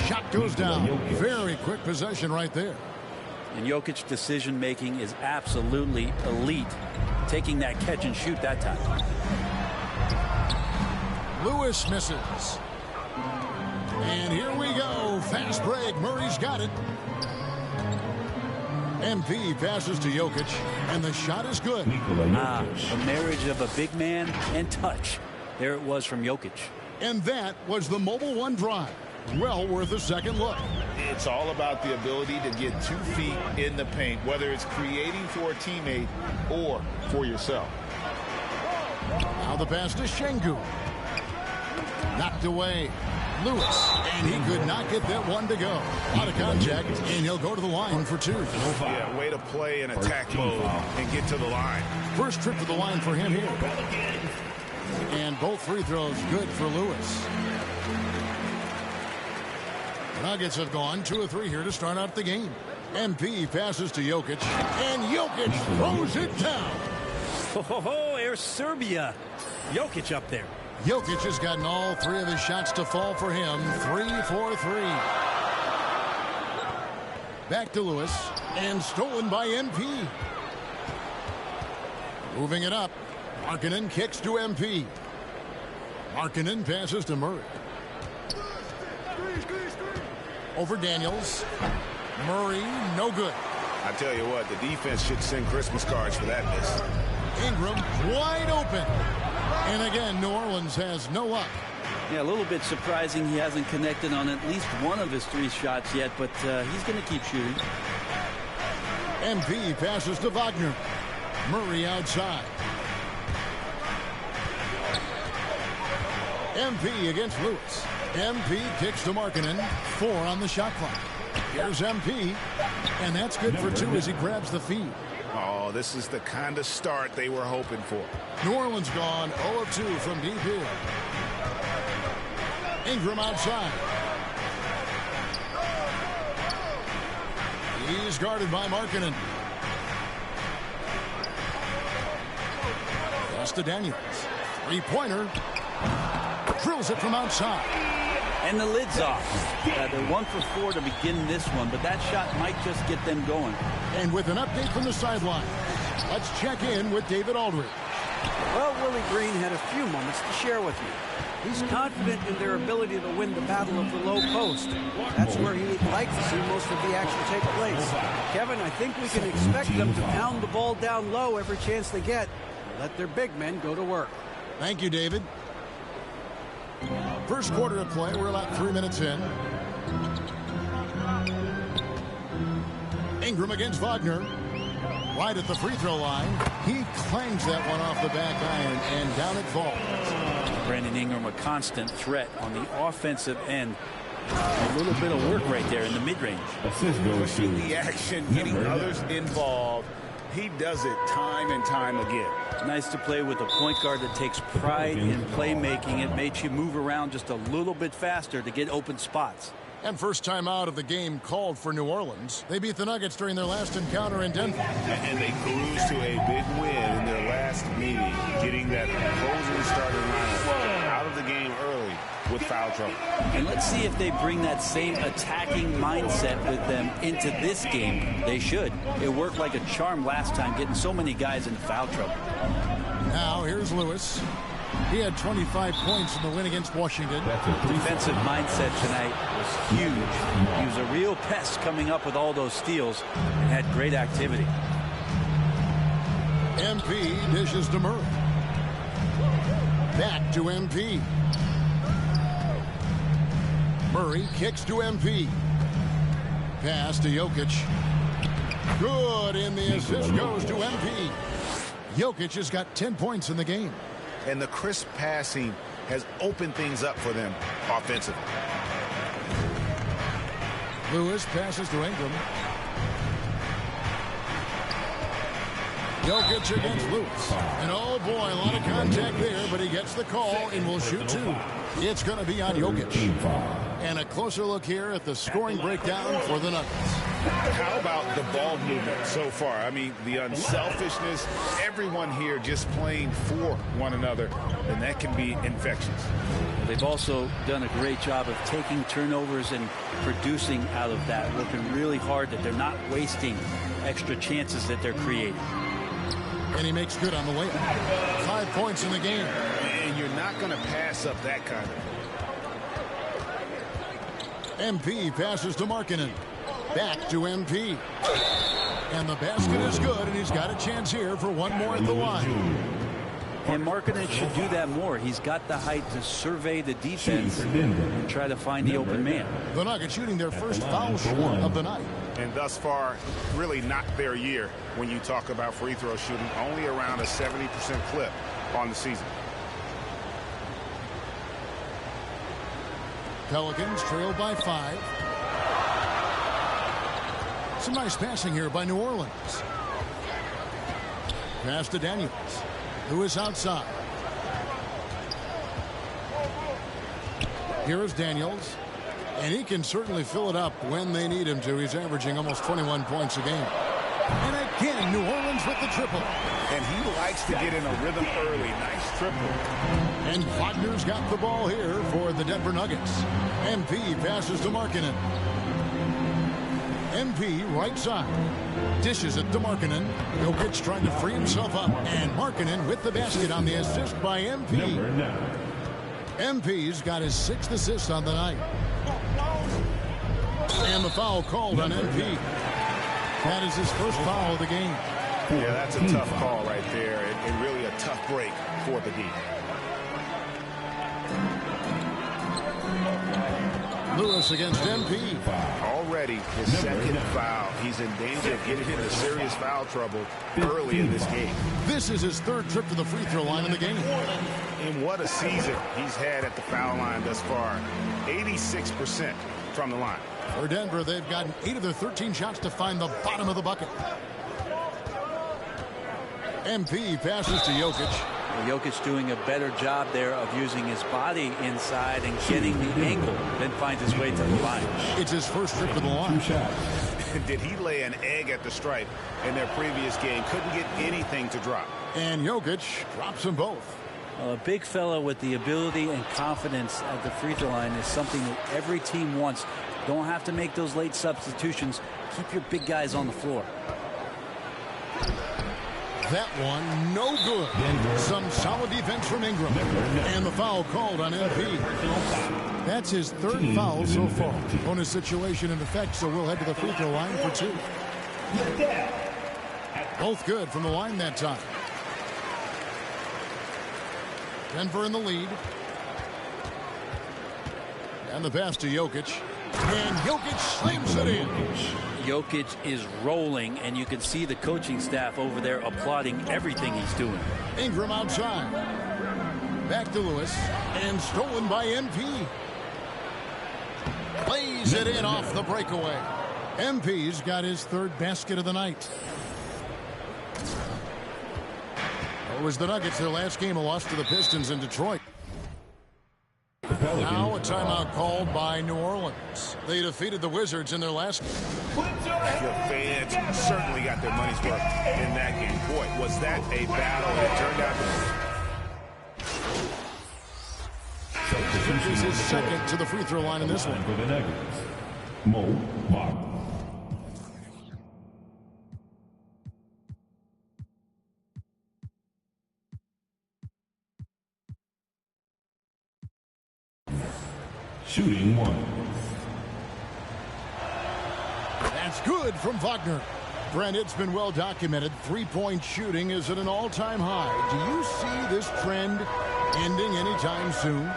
Shot goes down. Very quick possession right there. And Jokic's decision-making is absolutely elite. Taking that catch and shoot that time. Lewis misses. And here we go. Fast break. Murray's got it. MP passes to Jokic, and the shot is good. A marriage of a big man and touch. There it was from Jokic. And that was the Mobile One drive. Well worth a second look. It's all about the ability to get 2 feet in the paint, whether it's creating for a teammate or for yourself. Now the pass to Şengün. Knocked away. Lewis, and he could not get that one to go. Out of contact, and he'll go to the line for 2. Yeah, way to play in attack mode and get to the line. First trip to the line for him here. And both free throws good for Lewis. The Nuggets have gone 2 of 3 here to start out the game. MP passes to Jokic, and Jokic throws it down. Oh, there's Serbia. Jokic up there. Jokic has gotten all 3 of his shots to fall for him. 3 for 3. Back to Lewis, and stolen by MP. Moving it up. Markkanen kicks to MP. Markkanen passes to Murray. Over Daniels. Murray, no good. I tell you what, the defense should send Christmas cards for that miss. Ingram wide open. And again, New Orleans has no luck. Yeah, a little bit surprising he hasn't connected on at least one of his 3 shots yet, but he's going to keep shooting. MP passes to Wagner. Murray outside. MP against Lewis. MP kicks to Markkanen. 4 on the shot clock. Here's MP. And that's good for 2 as he grabs the feed. Oh, this is the kind of start they were hoping for. New Orleans gone 0 of 2 from deep here. Ingram outside. He's guarded by Markkanen. Pass to Daniels. 3-pointer. Drills it from outside. And the lid's off. They're 1 for 4 to begin this one, but that shot might just get them going. And with an update from the sideline, let's check in with David Aldridge. Well, Willie Green had a few moments to share with me. He's confident in their ability to win the battle of the low post. That's where he'd like to see most of the action take place. Kevin, I think we can expect them to pound the ball down low every chance they get. Let their big men go to work. Thank you, David. First quarter of play. We're about 3 minutes in. Ingram against Wagner. Right at the free throw line. He clangs that one off the back iron, and down it falls. Brandon Ingram, a constant threat on the offensive end. A little bit of work right there in the mid-range. Pushing the action, getting others involved. He does it time and time again. Nice to play with a point guard that takes pride in playmaking. It makes you move around just a little bit faster to get open spots. And first time out of the game called for New Orleans. They beat the Nuggets during their last encounter in Denver. And they cruised to a big win in their last meeting, getting that opposing starting lineup out of the game early with foul trouble. And let's see if they bring that same attacking mindset with them into this game. They should. It worked like a charm last time, getting so many guys into foul trouble. Now here's Lewis. He had 25 points in the win against Washington. Defensive mindset tonight was huge. He was a real pest coming up with all those steals and had great activity. MP dishes to Murray. Back to MP. Murray kicks to MP. Pass to Jokic. Good, and the assist goes to MP. Jokic has got 10 points in the game. And the crisp passing has opened things up for them offensively. Lewis passes to Ingram. Jokic against Lewis. And oh boy, a lot of contact there, but he gets the call and will shoot 2. It's going to be on Jokic. And a closer look here at the scoring breakdown for the Nuggets. How about the ball movement so far? I mean, the unselfishness, everyone here just playing for one another, and that can be infectious. They've also done a great job of taking turnovers and producing out of that, working really hard that they're not wasting extra chances that they're creating. And he makes good on the layup. 5 points in the game. And you're not going to pass up that kind of MP passes to Markkanen. Back to MP. And the basket is good, and he's got a chance here for one more at the line. And Markkanen should do that more. He's got the height to survey the defense and try to find the open man. The Nuggets shooting their first foul shot of the night. And thus far, really not their year when you talk about free throw shooting. Only around a 70% clip on the season. Pelicans trail by 5. Some nice passing here by New Orleans. Pass to Daniels, who is outside. Here is Daniels, and he can certainly fill it up when they need him to. He's averaging almost 21 points a game. And again, New Orleans with the triple. And he likes to get in a rhythm early. Nice triple. And Wagner's got the ball here for the Denver Nuggets. MP passes to Markkanen. MP right side. Dishes it to Markkanen. Jokic trying to free himself up. And Markkanen with the basket on the assist by MP. MP's got his 6th assist on the night. And the foul called on MP. That is his first foul of the game. Yeah, that's a tough call right there, and really a tough break for the D. Lewis against MP. Already his second foul. He's in danger of getting into serious foul trouble early in this game. This is his 3rd trip to the free throw line in the game. And what a season he's had at the foul line thus far. 86% from the line. For Denver, they've gotten 8 of their 13 shots to find the bottom of the bucket. MP passes to Jokic. Jokic doing a better job there of using his body inside and getting the angle, then finds his way to the line. It's his first trip to the line. Did he lay an egg at the stripe in their previous game? Couldn't get anything to drop. And Jokic drops them both. A big fella with the ability and confidence at the free throw line is something that every team wants. Don't have to make those late substitutions. Keep your big guys on the floor. That one, no good. Some solid defense from Ingram. And the foul called on MP. That's his 3rd foul so far. Bonus situation in effect, so we'll head to the free throw line for 2. Both good from the line that time. Denver in the lead. And the pass to Jokic. And Jokic slams it in. Jokic is rolling, and you can see the coaching staff over there applauding everything he's doing. Ingram outside. Back to Lewis. And stolen by MP. Plays it in off the breakaway. MP's got his 3rd basket of the night. It was the Nuggets, their last game, a loss to the Pistons in Detroit. Now a timeout called by New Orleans. They defeated the Wizards in their last game. The fans certainly got their money's worth in that game. Boy, was that a battle. It turned out This is his 2nd to the free throw line in this one. For the Nuggets, Mo Wagner. Shooting 1. That's good from Wagner. Brent, it's been well documented. 3-point shooting is at an all-time high. Do you see this trend ending anytime soon?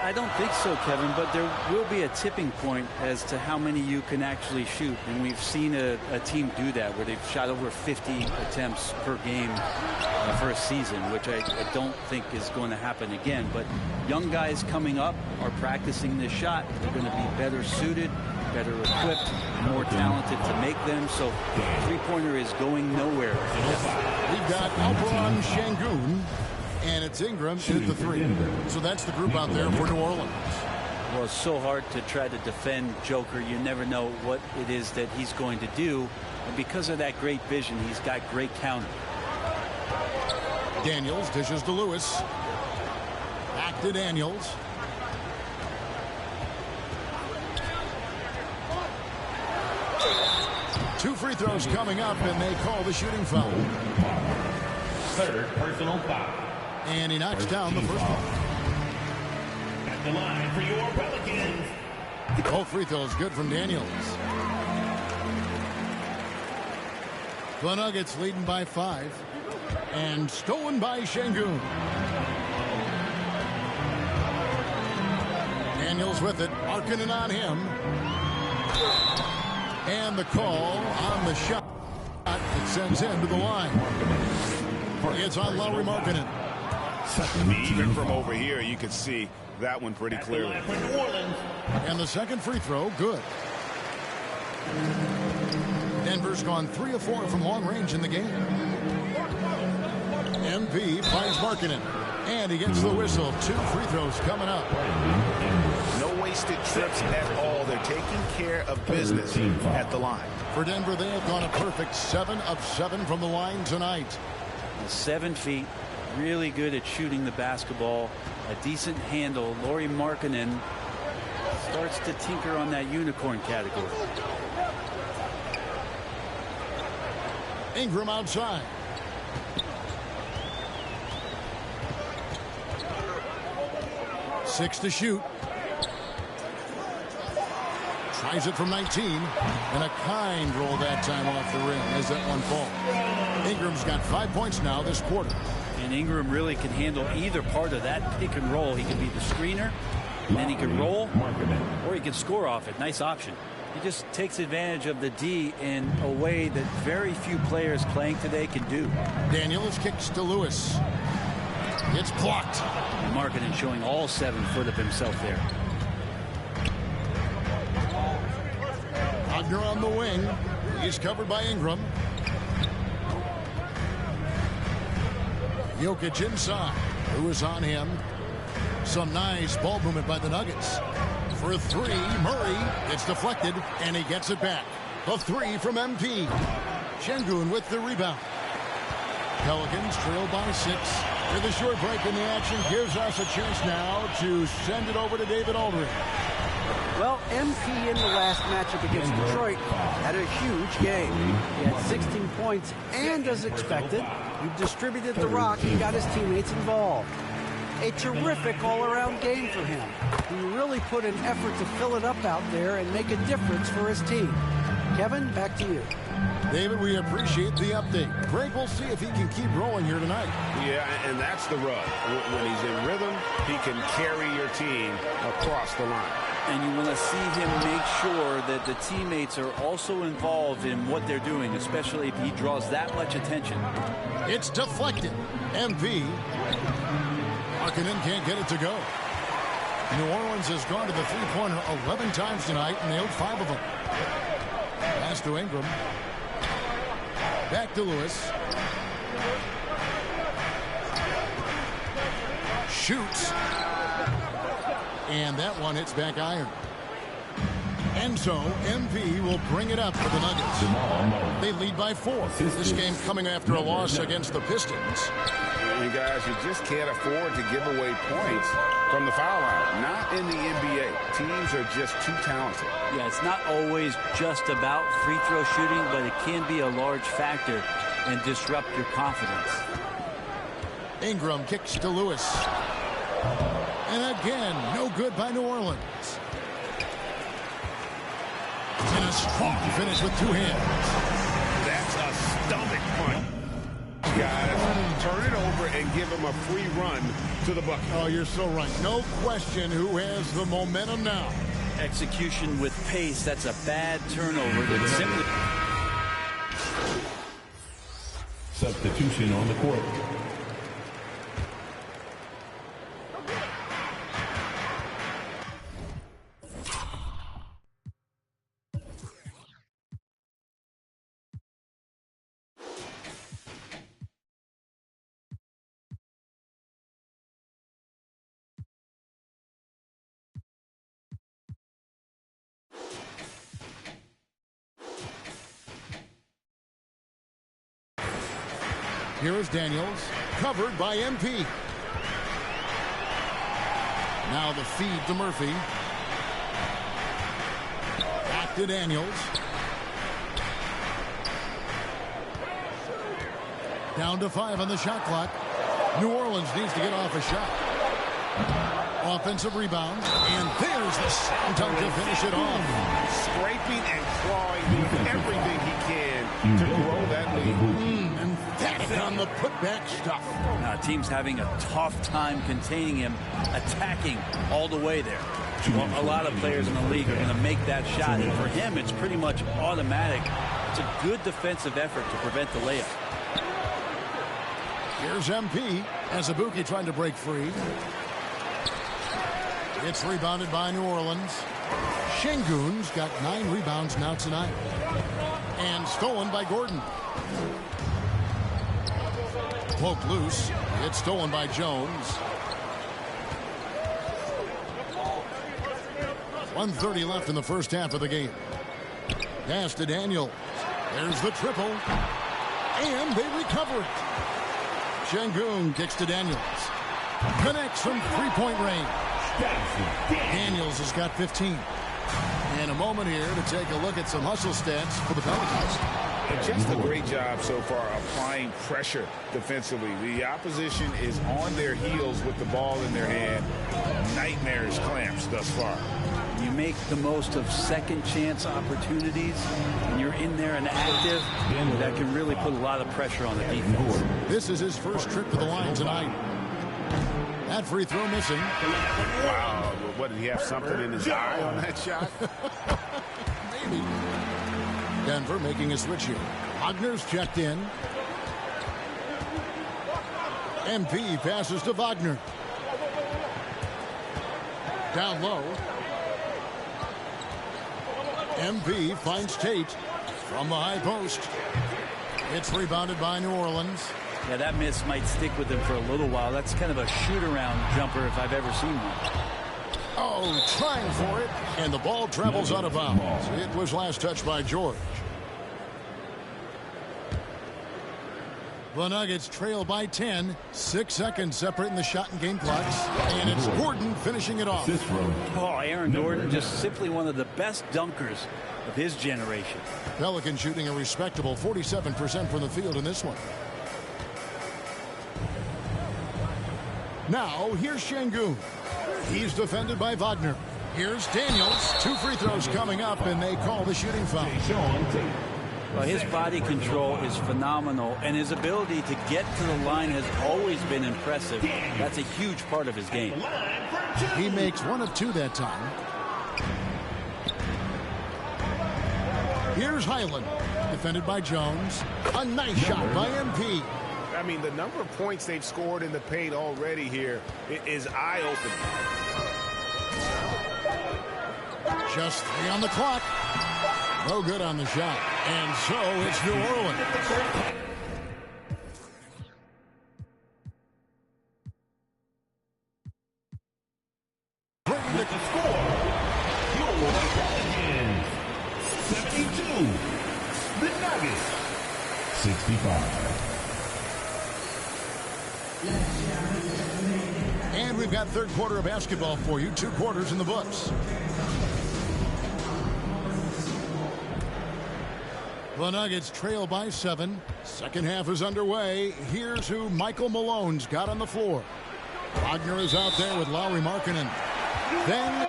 I don't think so, Kevin, but there will be a tipping point as to how many you can actually shoot. And we've seen a team do that where they've shot over 50 attempts per game for a season, which I don't think is going to happen again. But young guys coming up are practicing this shot. They're going to be better suited, better equipped, more talented to make them. So three-pointer is going nowhere. We've got Alperon Şengün, and it's Ingram at the 3. So that's the group out there for New Orleans. Well, it's so hard to try to defend Joker. You never know what it is that he's going to do. And because of that great vision, he's got great counter. Daniels dishes to Lewis. Back to Daniels. Two free throws coming up, and they call the shooting foul. Third personal foul. And he knocks down the first one. At the line for your Pelicans. Both free throws good from Daniels. The Nuggets leading by 5. And stolen by Şengün. Daniels with it. Markkanen on him. And the call on the shot that sends him to the line. It's on Lauri Markkanen. Even from over here, you can see that one pretty clearly. And the second free throw, good. Denver's gone 3 of 4 from long range in the game. MP finds Markkanen. And he gets the whistle. 2 free throws coming up. No wasted trips at all. They're taking care of business at the line. For Denver, they have gone a perfect 7 of 7 from the line tonight. 7 feet, really good at shooting the basketball, a decent handle. Lauri Markkanen starts to tinker on that unicorn category. Ingram outside. Six to shoot. Tries it from 19. And a kind roll that time off the rim as that one falls. Ingram's got 5 points now this quarter. And Ingram really can handle either part of that pick and roll. He can be the screener, and then he can roll, or he can score off it. Nice option. He just takes advantage of the D in a way that very few players playing today can do. Daniels kicks to Lewis. It's blocked. Markkanen showing all 7 foot of himself there. Wagner on the wing. He's covered by Ingram. Jokic inside. Lewis on him. Some nice ball movement by the Nuggets. For 3, Murray. It's deflected, and he gets it back. The 3 from MP. Şengün with the rebound. Pelicans trail by 6. With a short break in the action, gives us a chance now to send it over to David Aldridge. Well, MP in the last matchup against Detroit had a huge game. He had 16 points, and as expected, he distributed the rock and got his teammates involved. A terrific all-around game for him. He really put an effort to fill it up out there and make a difference for his team. Kevin, back to you. David, we appreciate the update. Greg, we'll see if he can keep rolling here tonight. Yeah, and that's the rub. When he's in rhythm, he can carry your team across the line. And you want to see him make sure that the teammates are also involved in what they're doing, especially if he draws that much attention. It's deflected. MP. Markkanen can't get it to go. New Orleans has gone to the three-pointer 11 times tonight and nailed 5 of them. Pass to Ingram. Back to Lewis. Shoots. And that one hits back iron. And so MP will bring it up for the Nuggets. They lead by 4. This game coming after a loss against the Pistons. And guys, you just can't afford to give away points from the foul line. Not in the NBA. Teams are just too talented. Yeah, it's not always just about free throw shooting, but it can be a large factor and disrupt your confidence. Ingram kicks to Lewis. And again, no good by New Orleans. And a strong finish with 2 hands. That's a stomach punch. Guys, turn it over and give him a free run to the bucket. Oh, you're so right. No question who has the momentum now. Execution with pace. That's a bad turnover that simply... Substitution on the court. Here is Daniels, covered by MP. Now the feed to Murphy. Back to Daniels. Down to 5 on the shot clock. New Orleans needs to get off a shot. Offensive rebound. And there's the slam dunk to finish it off. Scraping and clawing, doing everything he can to grow that lead. Emphatic on the putback stuff. Team's having a tough time containing him, attacking all the way there. Well, a lot of players in the league are going to make that shot, and for him, it's pretty much automatic. It's a good defensive effort to prevent the layup. Here's MP. Azubuike trying to break free. It's rebounded by New Orleans. Şengün's got 9 rebounds now tonight. And stolen by Gordon. Poked loose. It's stolen by Jones. 1:30 left in the first half of the game. Pass to Daniels. There's the triple. And they recover it. Şengün kicks to Daniels. Connects from three-point range. Daniels has got 15. And a moment here to take a look at some hustle stats for the Pelicans. Just a great job so far applying pressure defensively. The opposition is on their heels with the ball in their hand. Nightmarish clamps thus far. You make the most of second chance opportunities, and you're in there and active. That can really put a lot of pressure on the defense. This is his first trip to the line tonight. That free throw missing. Wow. What, did he have something in his eye on that shot? Maybe. Denver making a switch here. Wagner's checked in. MP passes to Wagner. Down low. MP finds Tate from the high post. It's rebounded by New Orleans. Yeah, that miss might stick with him for a little while. That's kind of a shoot-around jumper if I've ever seen one. Oh, trying for it. And the ball travels out of bounds. It was last touched by George. The Nuggets trail by 10. 6 seconds separating the shot and game clocks. And it's Gordon finishing it off. Oh, Aaron Gordon, just simply one of the best dunkers of his generation. Pelican shooting a respectable 47% from the field in this one. Now, here's Şengün. He's defended by Wagner. Here's Daniels. 2 free throws coming up, and they call the shooting foul. Well, his body control is phenomenal, and his ability to get to the line has always been impressive. That's a huge part of his game. He makes 1 of 2 that time. Here's Highland, defended by Jones. A nice shot by MP. I mean, the number of points they've scored in the paint already here is eye-opening. Just 3 on the clock. No good on the shot. And so it's New Orleans. With the score, your Pelicans 72, the Nuggets 65. And we've got third quarter of basketball for you. 2 quarters in the books. The Nuggets trail by 7. Second half is underway. Here's who Michael Malone's got on the floor. Wagner is out there with Lauri Markkanen. Then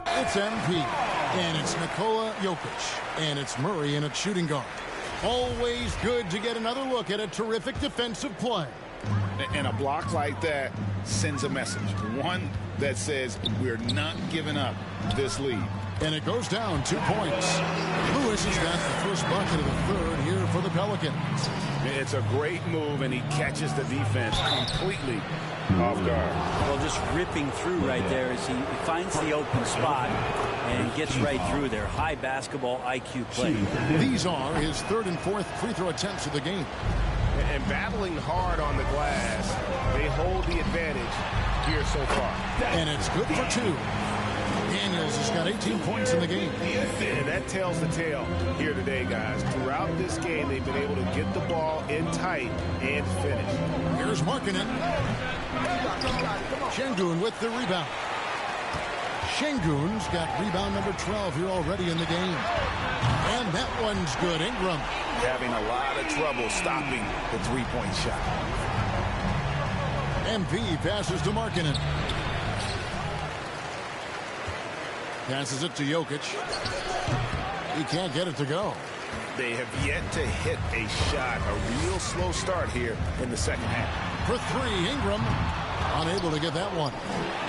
it's MP. And it's Nikola Jokic. And it's Murray in at shooting guard. Always good to get another look at a terrific defensive play. And a block like that sends a message. One that says we're not giving up this lead. And it goes down 2 points. Lewis has got the first bucket of the third here for the Pelicans. It's a great move, and he catches the defense completely off guard. Well, just ripping through right there as he finds the open spot and gets right through there. High basketball IQ play. These are his 3rd and 4th free throw attempts of the game. And battling hard on the glass, they hold the advantage here so far. And it's good for 2. Daniels has got 18 points in the game. And that tells the tale here today, guys. Throughout this game, they've been able to get the ball in tight and finish. Here's Markkanen. Şengün with the rebound. Şengün's got rebound number 12 here already in the game. And that one's good. Ingram having a lot of trouble stopping the three-point shot. MP passes to Markkanen. Passes it to Jokic. He can't get it to go. They have yet to hit a shot. A real slow start here in the second half. For three, Ingram unable to get that one.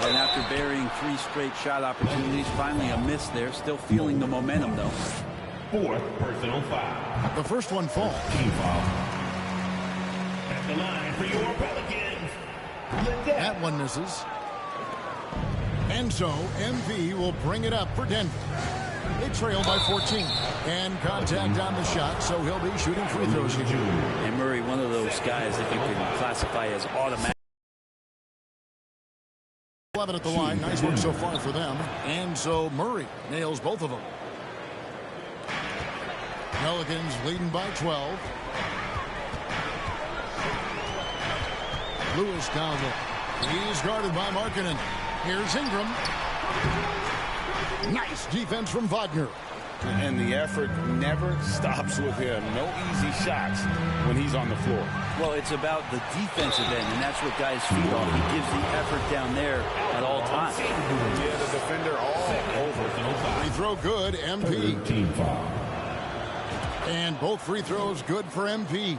And after burying 3 straight shot opportunities, finally a miss there. Still feeling the momentum, though. 4th personal foul. The first one falls. Team foul. At the line for your Pelicans. That one misses. And so MP will bring it up for Denver. They trail by 14. And contact on the shot, so he'll be shooting free throws here. And Murray, one of those guys that you can classify as automatic. 11 at the line. Nice work so far for them. And so Murray nails both of them. Pelicans leading by 12. Lewis down there. He's guarded by Markkanen. Here's Ingram. Nice defense from Wagner. And the effort never stops with him. No easy shots when he's on the floor. Well, it's about the defensive end, and that's what guys feed off. He gives the effort down there at all times. Yeah, the defender all over. Free throw good, MP. Team foul. And both free throws good for MP.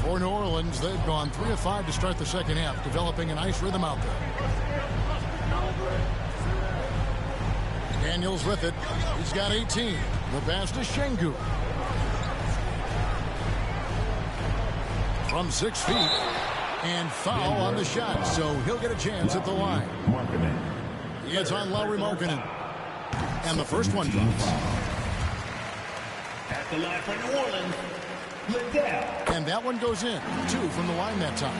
For New Orleans, they've gone 3 of 5 to start the second half, developing a nice rhythm out there. Daniels with it. He's got 18. The pass to Şengün. From 6 feet. And foul on the shot, so he'll get a chance at the line. It's on Lauri Markkanen. And the first one drops. At the line for New Orleans. And that one goes in. 2 from the line that time.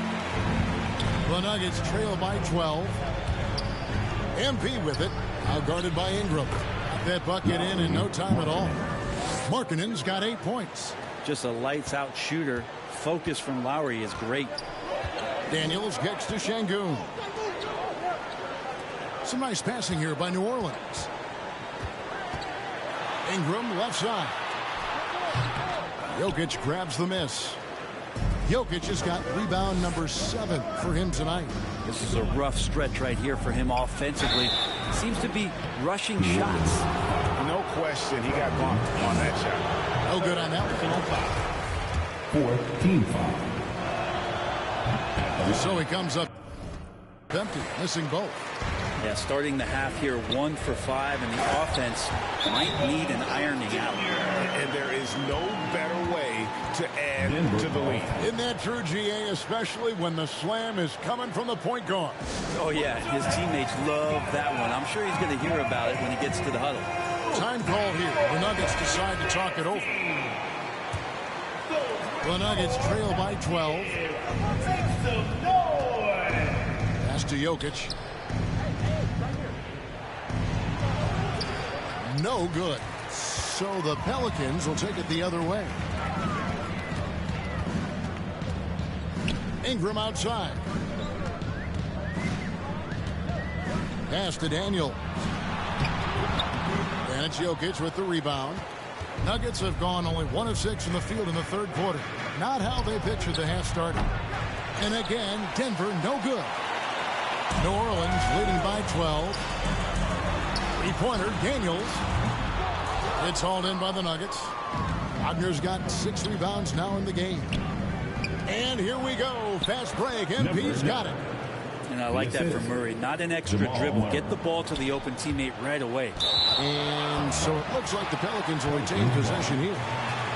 The Nuggets trail by 12. MP with it. Now guarded by Ingram. Got that bucket in no time at all. Markkanen's got 8 points. Just a lights-out shooter. Focus from Lowry is great. Daniels kicks to Şengün. Some nice passing here by New Orleans. Ingram left side. Jokic grabs the miss. Jokic has got rebound number 7 for him tonight. This is a rough stretch right here for him offensively. Seems to be rushing shots. No question, he got bumped on that shot. No good on that one. 4th team foul. So he comes up empty, missing both. Yeah, starting the half here 1 for 5, and the offense might need an ironing out. And there is no better way to add to the lead. Isn't that true, GA, especially when the slam is coming from the point guard? Oh, yeah, his teammates love that one. I'm sure he's going to hear about it when he gets to the huddle. Time call here. The Nuggets decide to talk it over. The Nuggets trail by 12. Pass to Jokic. No good. So the Pelicans will take it the other way. Ingram outside. Pass to Daniel. And it's Jokic with the rebound. Nuggets have gone only 1 of 6 from the field in the third quarter. Not how they pictured the half started. And again, Denver no good. New Orleans leading by 12. Three-pointer, Daniels. It's hauled in by the Nuggets. Wagner's got 6 rebounds now in the game. And here we go. Fast break. MP's got it. And I like that from Murray. Not an extra dribble. Get the ball to the open teammate right away. And so it looks like the Pelicans will retain possession here.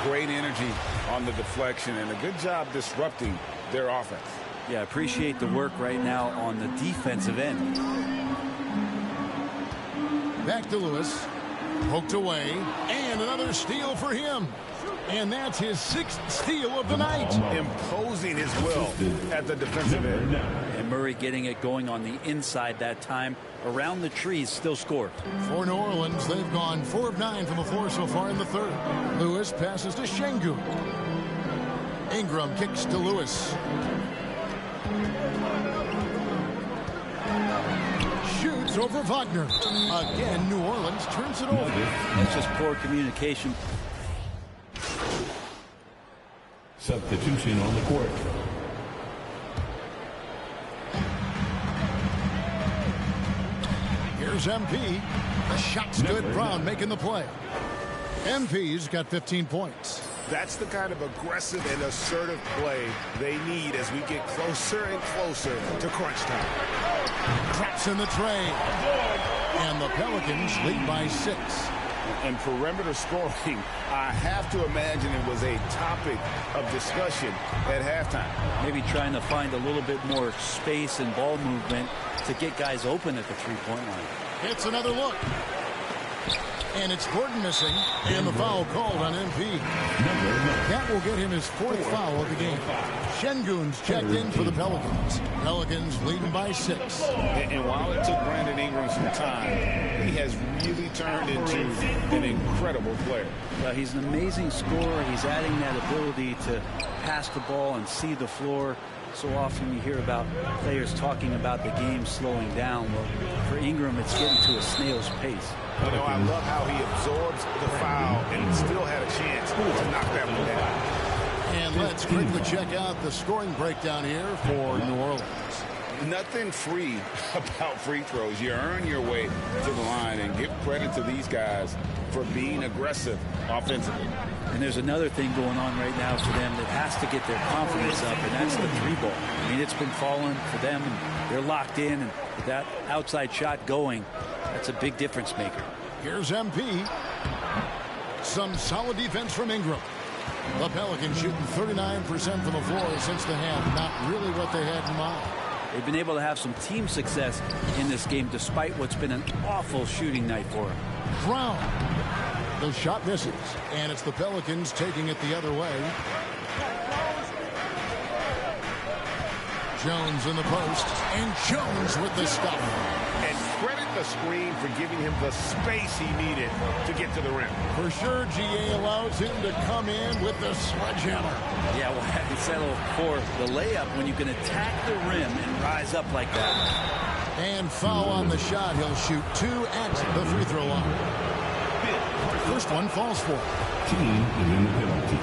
Great energy on the deflection and a good job disrupting their offense. Yeah, appreciate the work right now on the defensive end. Back to Lewis. Poked away. And another steal for him. And that's his 6th steal of the night. Imposing his will at the defensive end. And Murray getting it going on the inside that time. Around the trees, still scored. For New Orleans, they've gone 4 of 9 from the floor so far in the third. Lewis passes to Şengün. Ingram kicks to Lewis. Shoots over Wagner. Again, New Orleans turns it over. That's just poor communication. Substitution on the court. Here's MP. The shot's good. Brown making the play. MP's got 15 points. That's the kind of aggressive and assertive play they need as we get closer and closer to crunch time. Traps in the tray. And the Pelicans lead by 6. And perimeter scoring, I have to imagine it was a topic of discussion at halftime. Maybe trying to find a little bit more space and ball movement to get guys open at the three-point line. It's another look. And it's Gordon missing. And the foul called on MP. That will get him his 4th foul of the game. Şengün's checked in for the Pelicans. Pelicans leading by 6. And while it took Brandon Ingram some time, he has really turned into an incredible player. Well, he's an amazing scorer. He's adding that ability to pass the ball and see the floor. So often you hear about players talking about the game slowing down. Well, for Ingram, it's getting to a snail's pace. You know, I love how he absorbs the foul and still had a chance to knock that one down. And let's quickly check out the scoring breakdown here for New Orleans. Nothing free about free throws. You earn your way to the line, and give credit to these guys for being aggressive offensively. And there's another thing going on right now for them that has to get their confidence up, and that's the 3-ball. I mean, it's been falling for them, and they're locked in, and with that outside shot going, that's a big difference maker. Here's MP. Some solid defense from Ingram. The Pelicans shooting 39% from the floor since the half. Not really what they had in mind. They've been able to have some team success in this game despite what's been an awful shooting night for them. Brown. The shot misses, and it's the Pelicans taking it the other way. Jones in the post, and Jones with the stop. And credit the screen for giving him the space he needed to get to the rim. For sure, GA allows him to come in with the sledgehammer. Yeah, well, I settle for the layup when you can attack the rim and rise up like that. And foul on the shot. He'll shoot 2 at the free throw line. First one falls for. Team is in the penalty.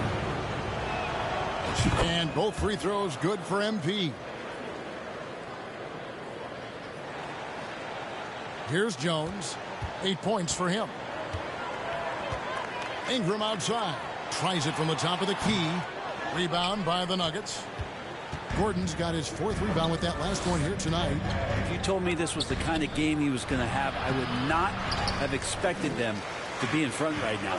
And both free throws good for MP. Here's Jones. 8 points for him. Ingram outside. Tries it from the top of the key. Rebound by the Nuggets. Gordon's got his 4th rebound with that last one here tonight. If you told me this was the kind of game he was going to have, I would not have expected them to be in front right now.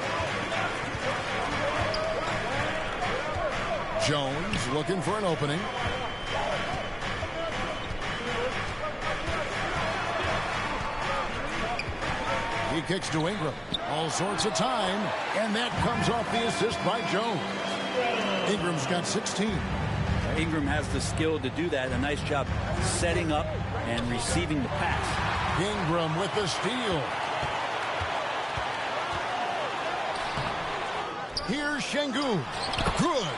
Jones looking for an opening. He kicks to Ingram. All sorts of time. And that comes off the assist by Jones. Ingram's got 16. Ingram has the skill to do that. A nice job setting up and receiving the pass. Ingram with the steal. Here's Şengün. Good.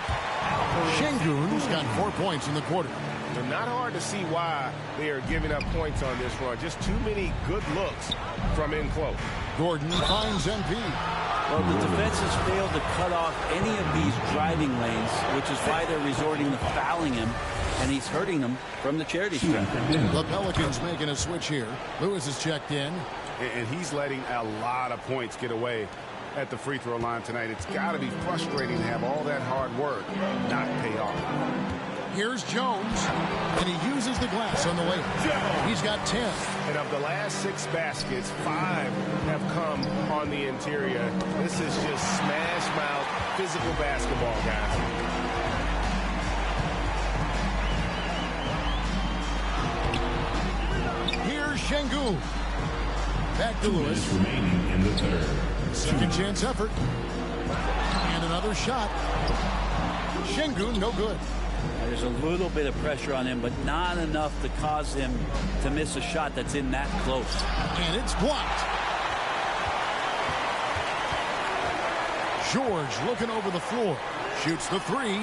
Şengün's got 4 points in the quarter. They're not hard to see why they are giving up points on this run. Just too many good looks from in close. Gordon finds MP. Well, the defense has failed to cut off any of these driving lanes, which is why they're resorting to fouling him, and he's hurting them from the charity stripe. The Pelicans making a switch here. Lewis is checked in. And he's letting a lot of points get away at the free throw line tonight. It's got to be frustrating to have all that hard work not pay off. Here's Jones, and he uses the glass on the way. He's got 10. And of the last 6 baskets, 5 have come on the interior. This is just smash mouth physical basketball, guys. Here's Şengün. Back to Lewis. Remaining in the third. Second chance effort. And an Another shot. Şengün, no good. There's a little bit of pressure on him, but not enough to cause him to miss a shot that's in that close. And it's blocked. George looking over the floor. Shoots the three.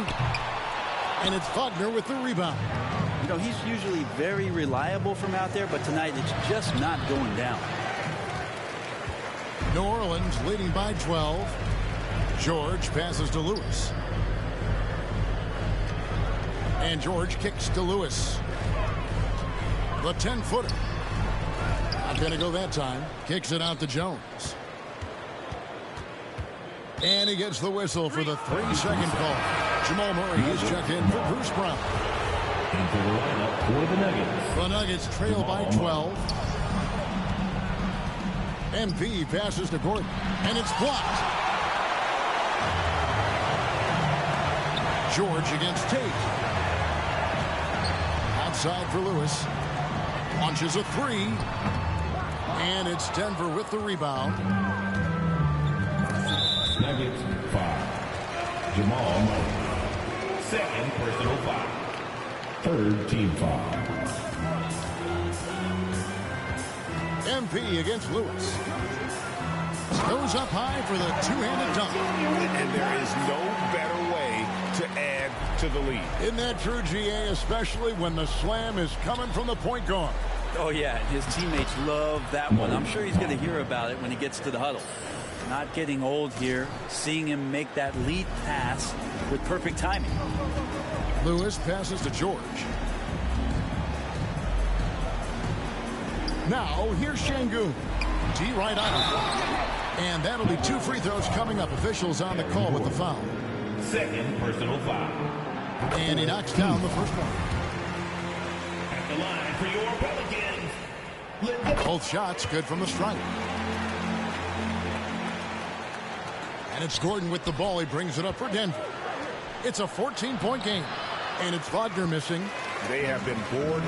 And it's Wagner with the rebound. You know, he's usually very reliable from out there, but tonight it's just not going down. New Orleans leading by 12. George passes to Lewis. And George kicks to Lewis. The 10-footer. Not going to go that time. Kicks it out to Jones. And he gets the whistle for the 3-second call. Jamal Murray is checked in for Bruce Brown. Into the lineup for the Nuggets. The Nuggets trail by 12. MP passes to Gordon. And it's blocked. George against Tate. Outside for Lewis. Launches a three. And it's Denver with the rebound. Nuggets 5. Jamal Murray. Second personal foul. Third team foul. MP against Lewis. Goes up high for the two-handed dunk. And there is no better way to add to the lead. Isn't that true, GA, especially when the slam is coming from the point guard? Oh, yeah, his teammates love that one. I'm sure he's going to hear about it when he gets to the huddle. Not getting old here, seeing him make that lead pass with perfect timing. Lewis passes to George. Now, here's Şengün. D right on it. And that'll be 2 free throws coming up. Officials on the call with the foul. Second personal foul. And he knocks down the first one. At the line for your Pelicans. Both shots good from the stripe. And it's Gordon with the ball. He brings it up for Denver. It's a 14-point game. And it's Wagner missing. They have been bored.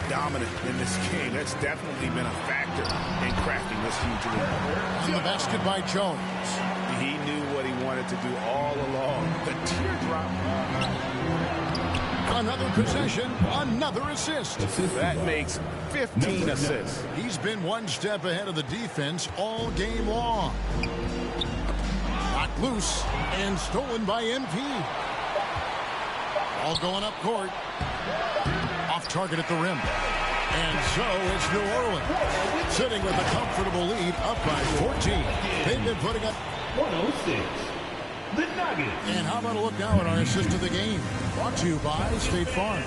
Dominant in this game. That's definitely been a factor in crafting this huge lead. On the basket by Jones. He knew what he wanted to do all along. The teardrop. Another possession, another assist. That makes 15 assists. He's been one step ahead of the defense all game long. Knocked loose and stolen by MP. All going up court. Off target at the rim. And so it's New Orleans sitting with a comfortable lead up by 14. They've been putting up 106. The Nuggets. And how about a look now at our assist of the game? Brought to you by State Farm.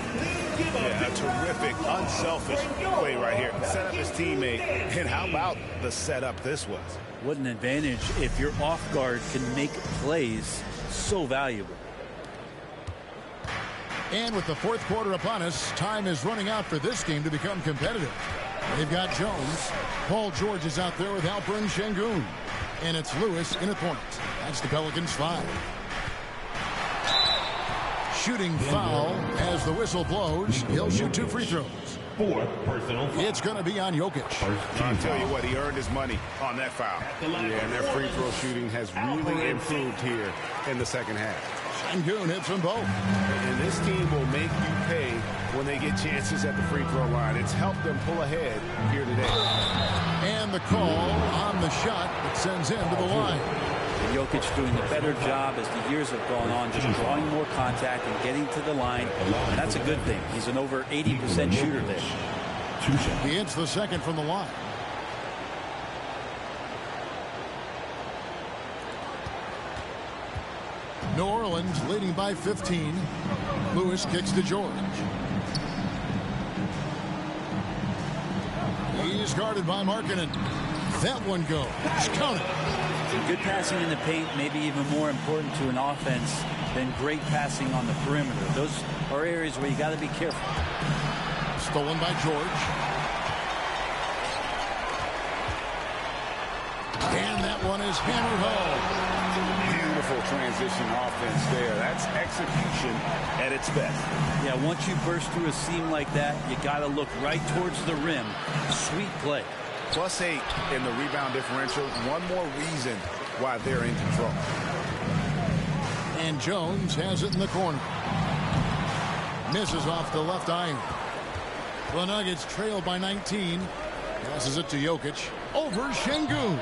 Yeah, a terrific, unselfish play right here. Set up his teammate. And how about the setup this was? What an advantage if your off guard can make plays so valuable. And with the fourth quarter upon us, time is running out for this game to become competitive. They've got Jones. Paul George is out there with Alperen Şengün. And it's Lewis in at point. That's the Pelicans 5. Shooting foul as the whistle blows. He'll shoot 2 free throws. Fourth personal foul. It's going to be on Jokic. I'll tell you what, he earned his money on that foul. Yeah, and their free throw shooting has really improved here in the second half. Şengün hits them both. And this team will make you pay when they get chances at the free throw line. It's helped them pull ahead here today. And the call on the shot that sends him to the line. Jokic doing a better job as the years have gone on, just drawing more contact and getting to the line. And that's a good thing. He's an over 80% shooter there. He hits the second from the line. New Orleans leading by 15. Lewis kicks to George. He's guarded by Markkanen. That one goes. Count it. Good passing in the paint may be even more important to an offense than great passing on the perimeter. Those are areas where you got to be careful. Stolen by George. And that one is hammered home. Beautiful transition offense there. That's execution at its best. Yeah, once you burst through a seam like that, you got to look right towards the rim. Sweet play. +8 in the rebound differential. One more reason why they're in control. And Jones has it in the corner. Misses off the left iron. The Nuggets trail by 19. Passes it to Jokic. Over Şengün.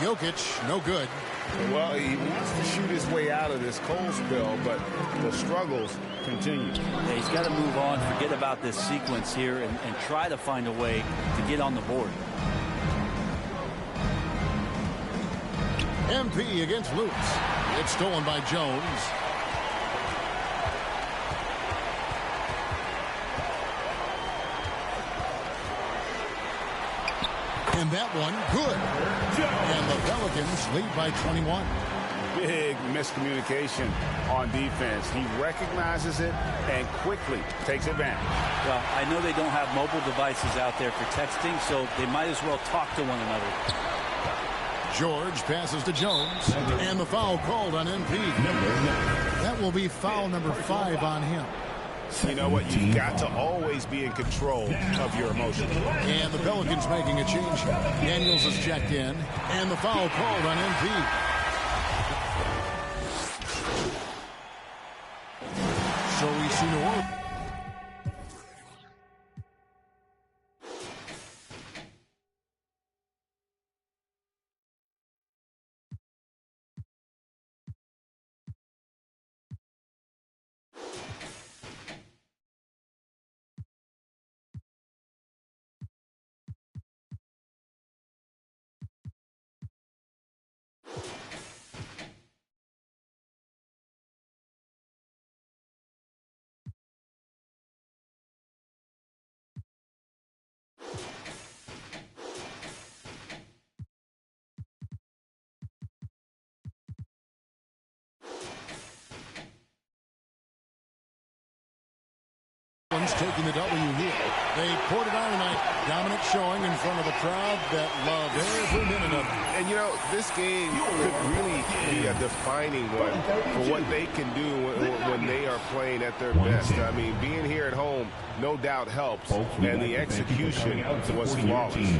Jokic, no good. Well, he wants to shoot his way out of this cold spell, but the struggles continue. Yeah, he's got to move on, forget about this sequence here, and try to find a way to get on the board. MP against Lewis. It's stolen by Jones. And that one, good. And the Pelicans lead by 21. Big miscommunication on defense. He recognizes it and quickly takes advantage. Well, I know they don't have mobile devices out there for texting, so they might as well talk to one another. George passes to Jones. And the foul called on MP. That will be foul number 5 on him. You know what? You've got to always be in control of your emotions. And the Pelicans making a change. Daniels is checked in. And the foul called on MP. So we see no more. Taking the W here. They poured it on tonight. Dominant showing in front of a crowd that loved every minute of it. And, you know, this game could really be a defining one for what they can do when they are playing at their best. I mean, being here at home, no doubt helps. And the execution was flawless.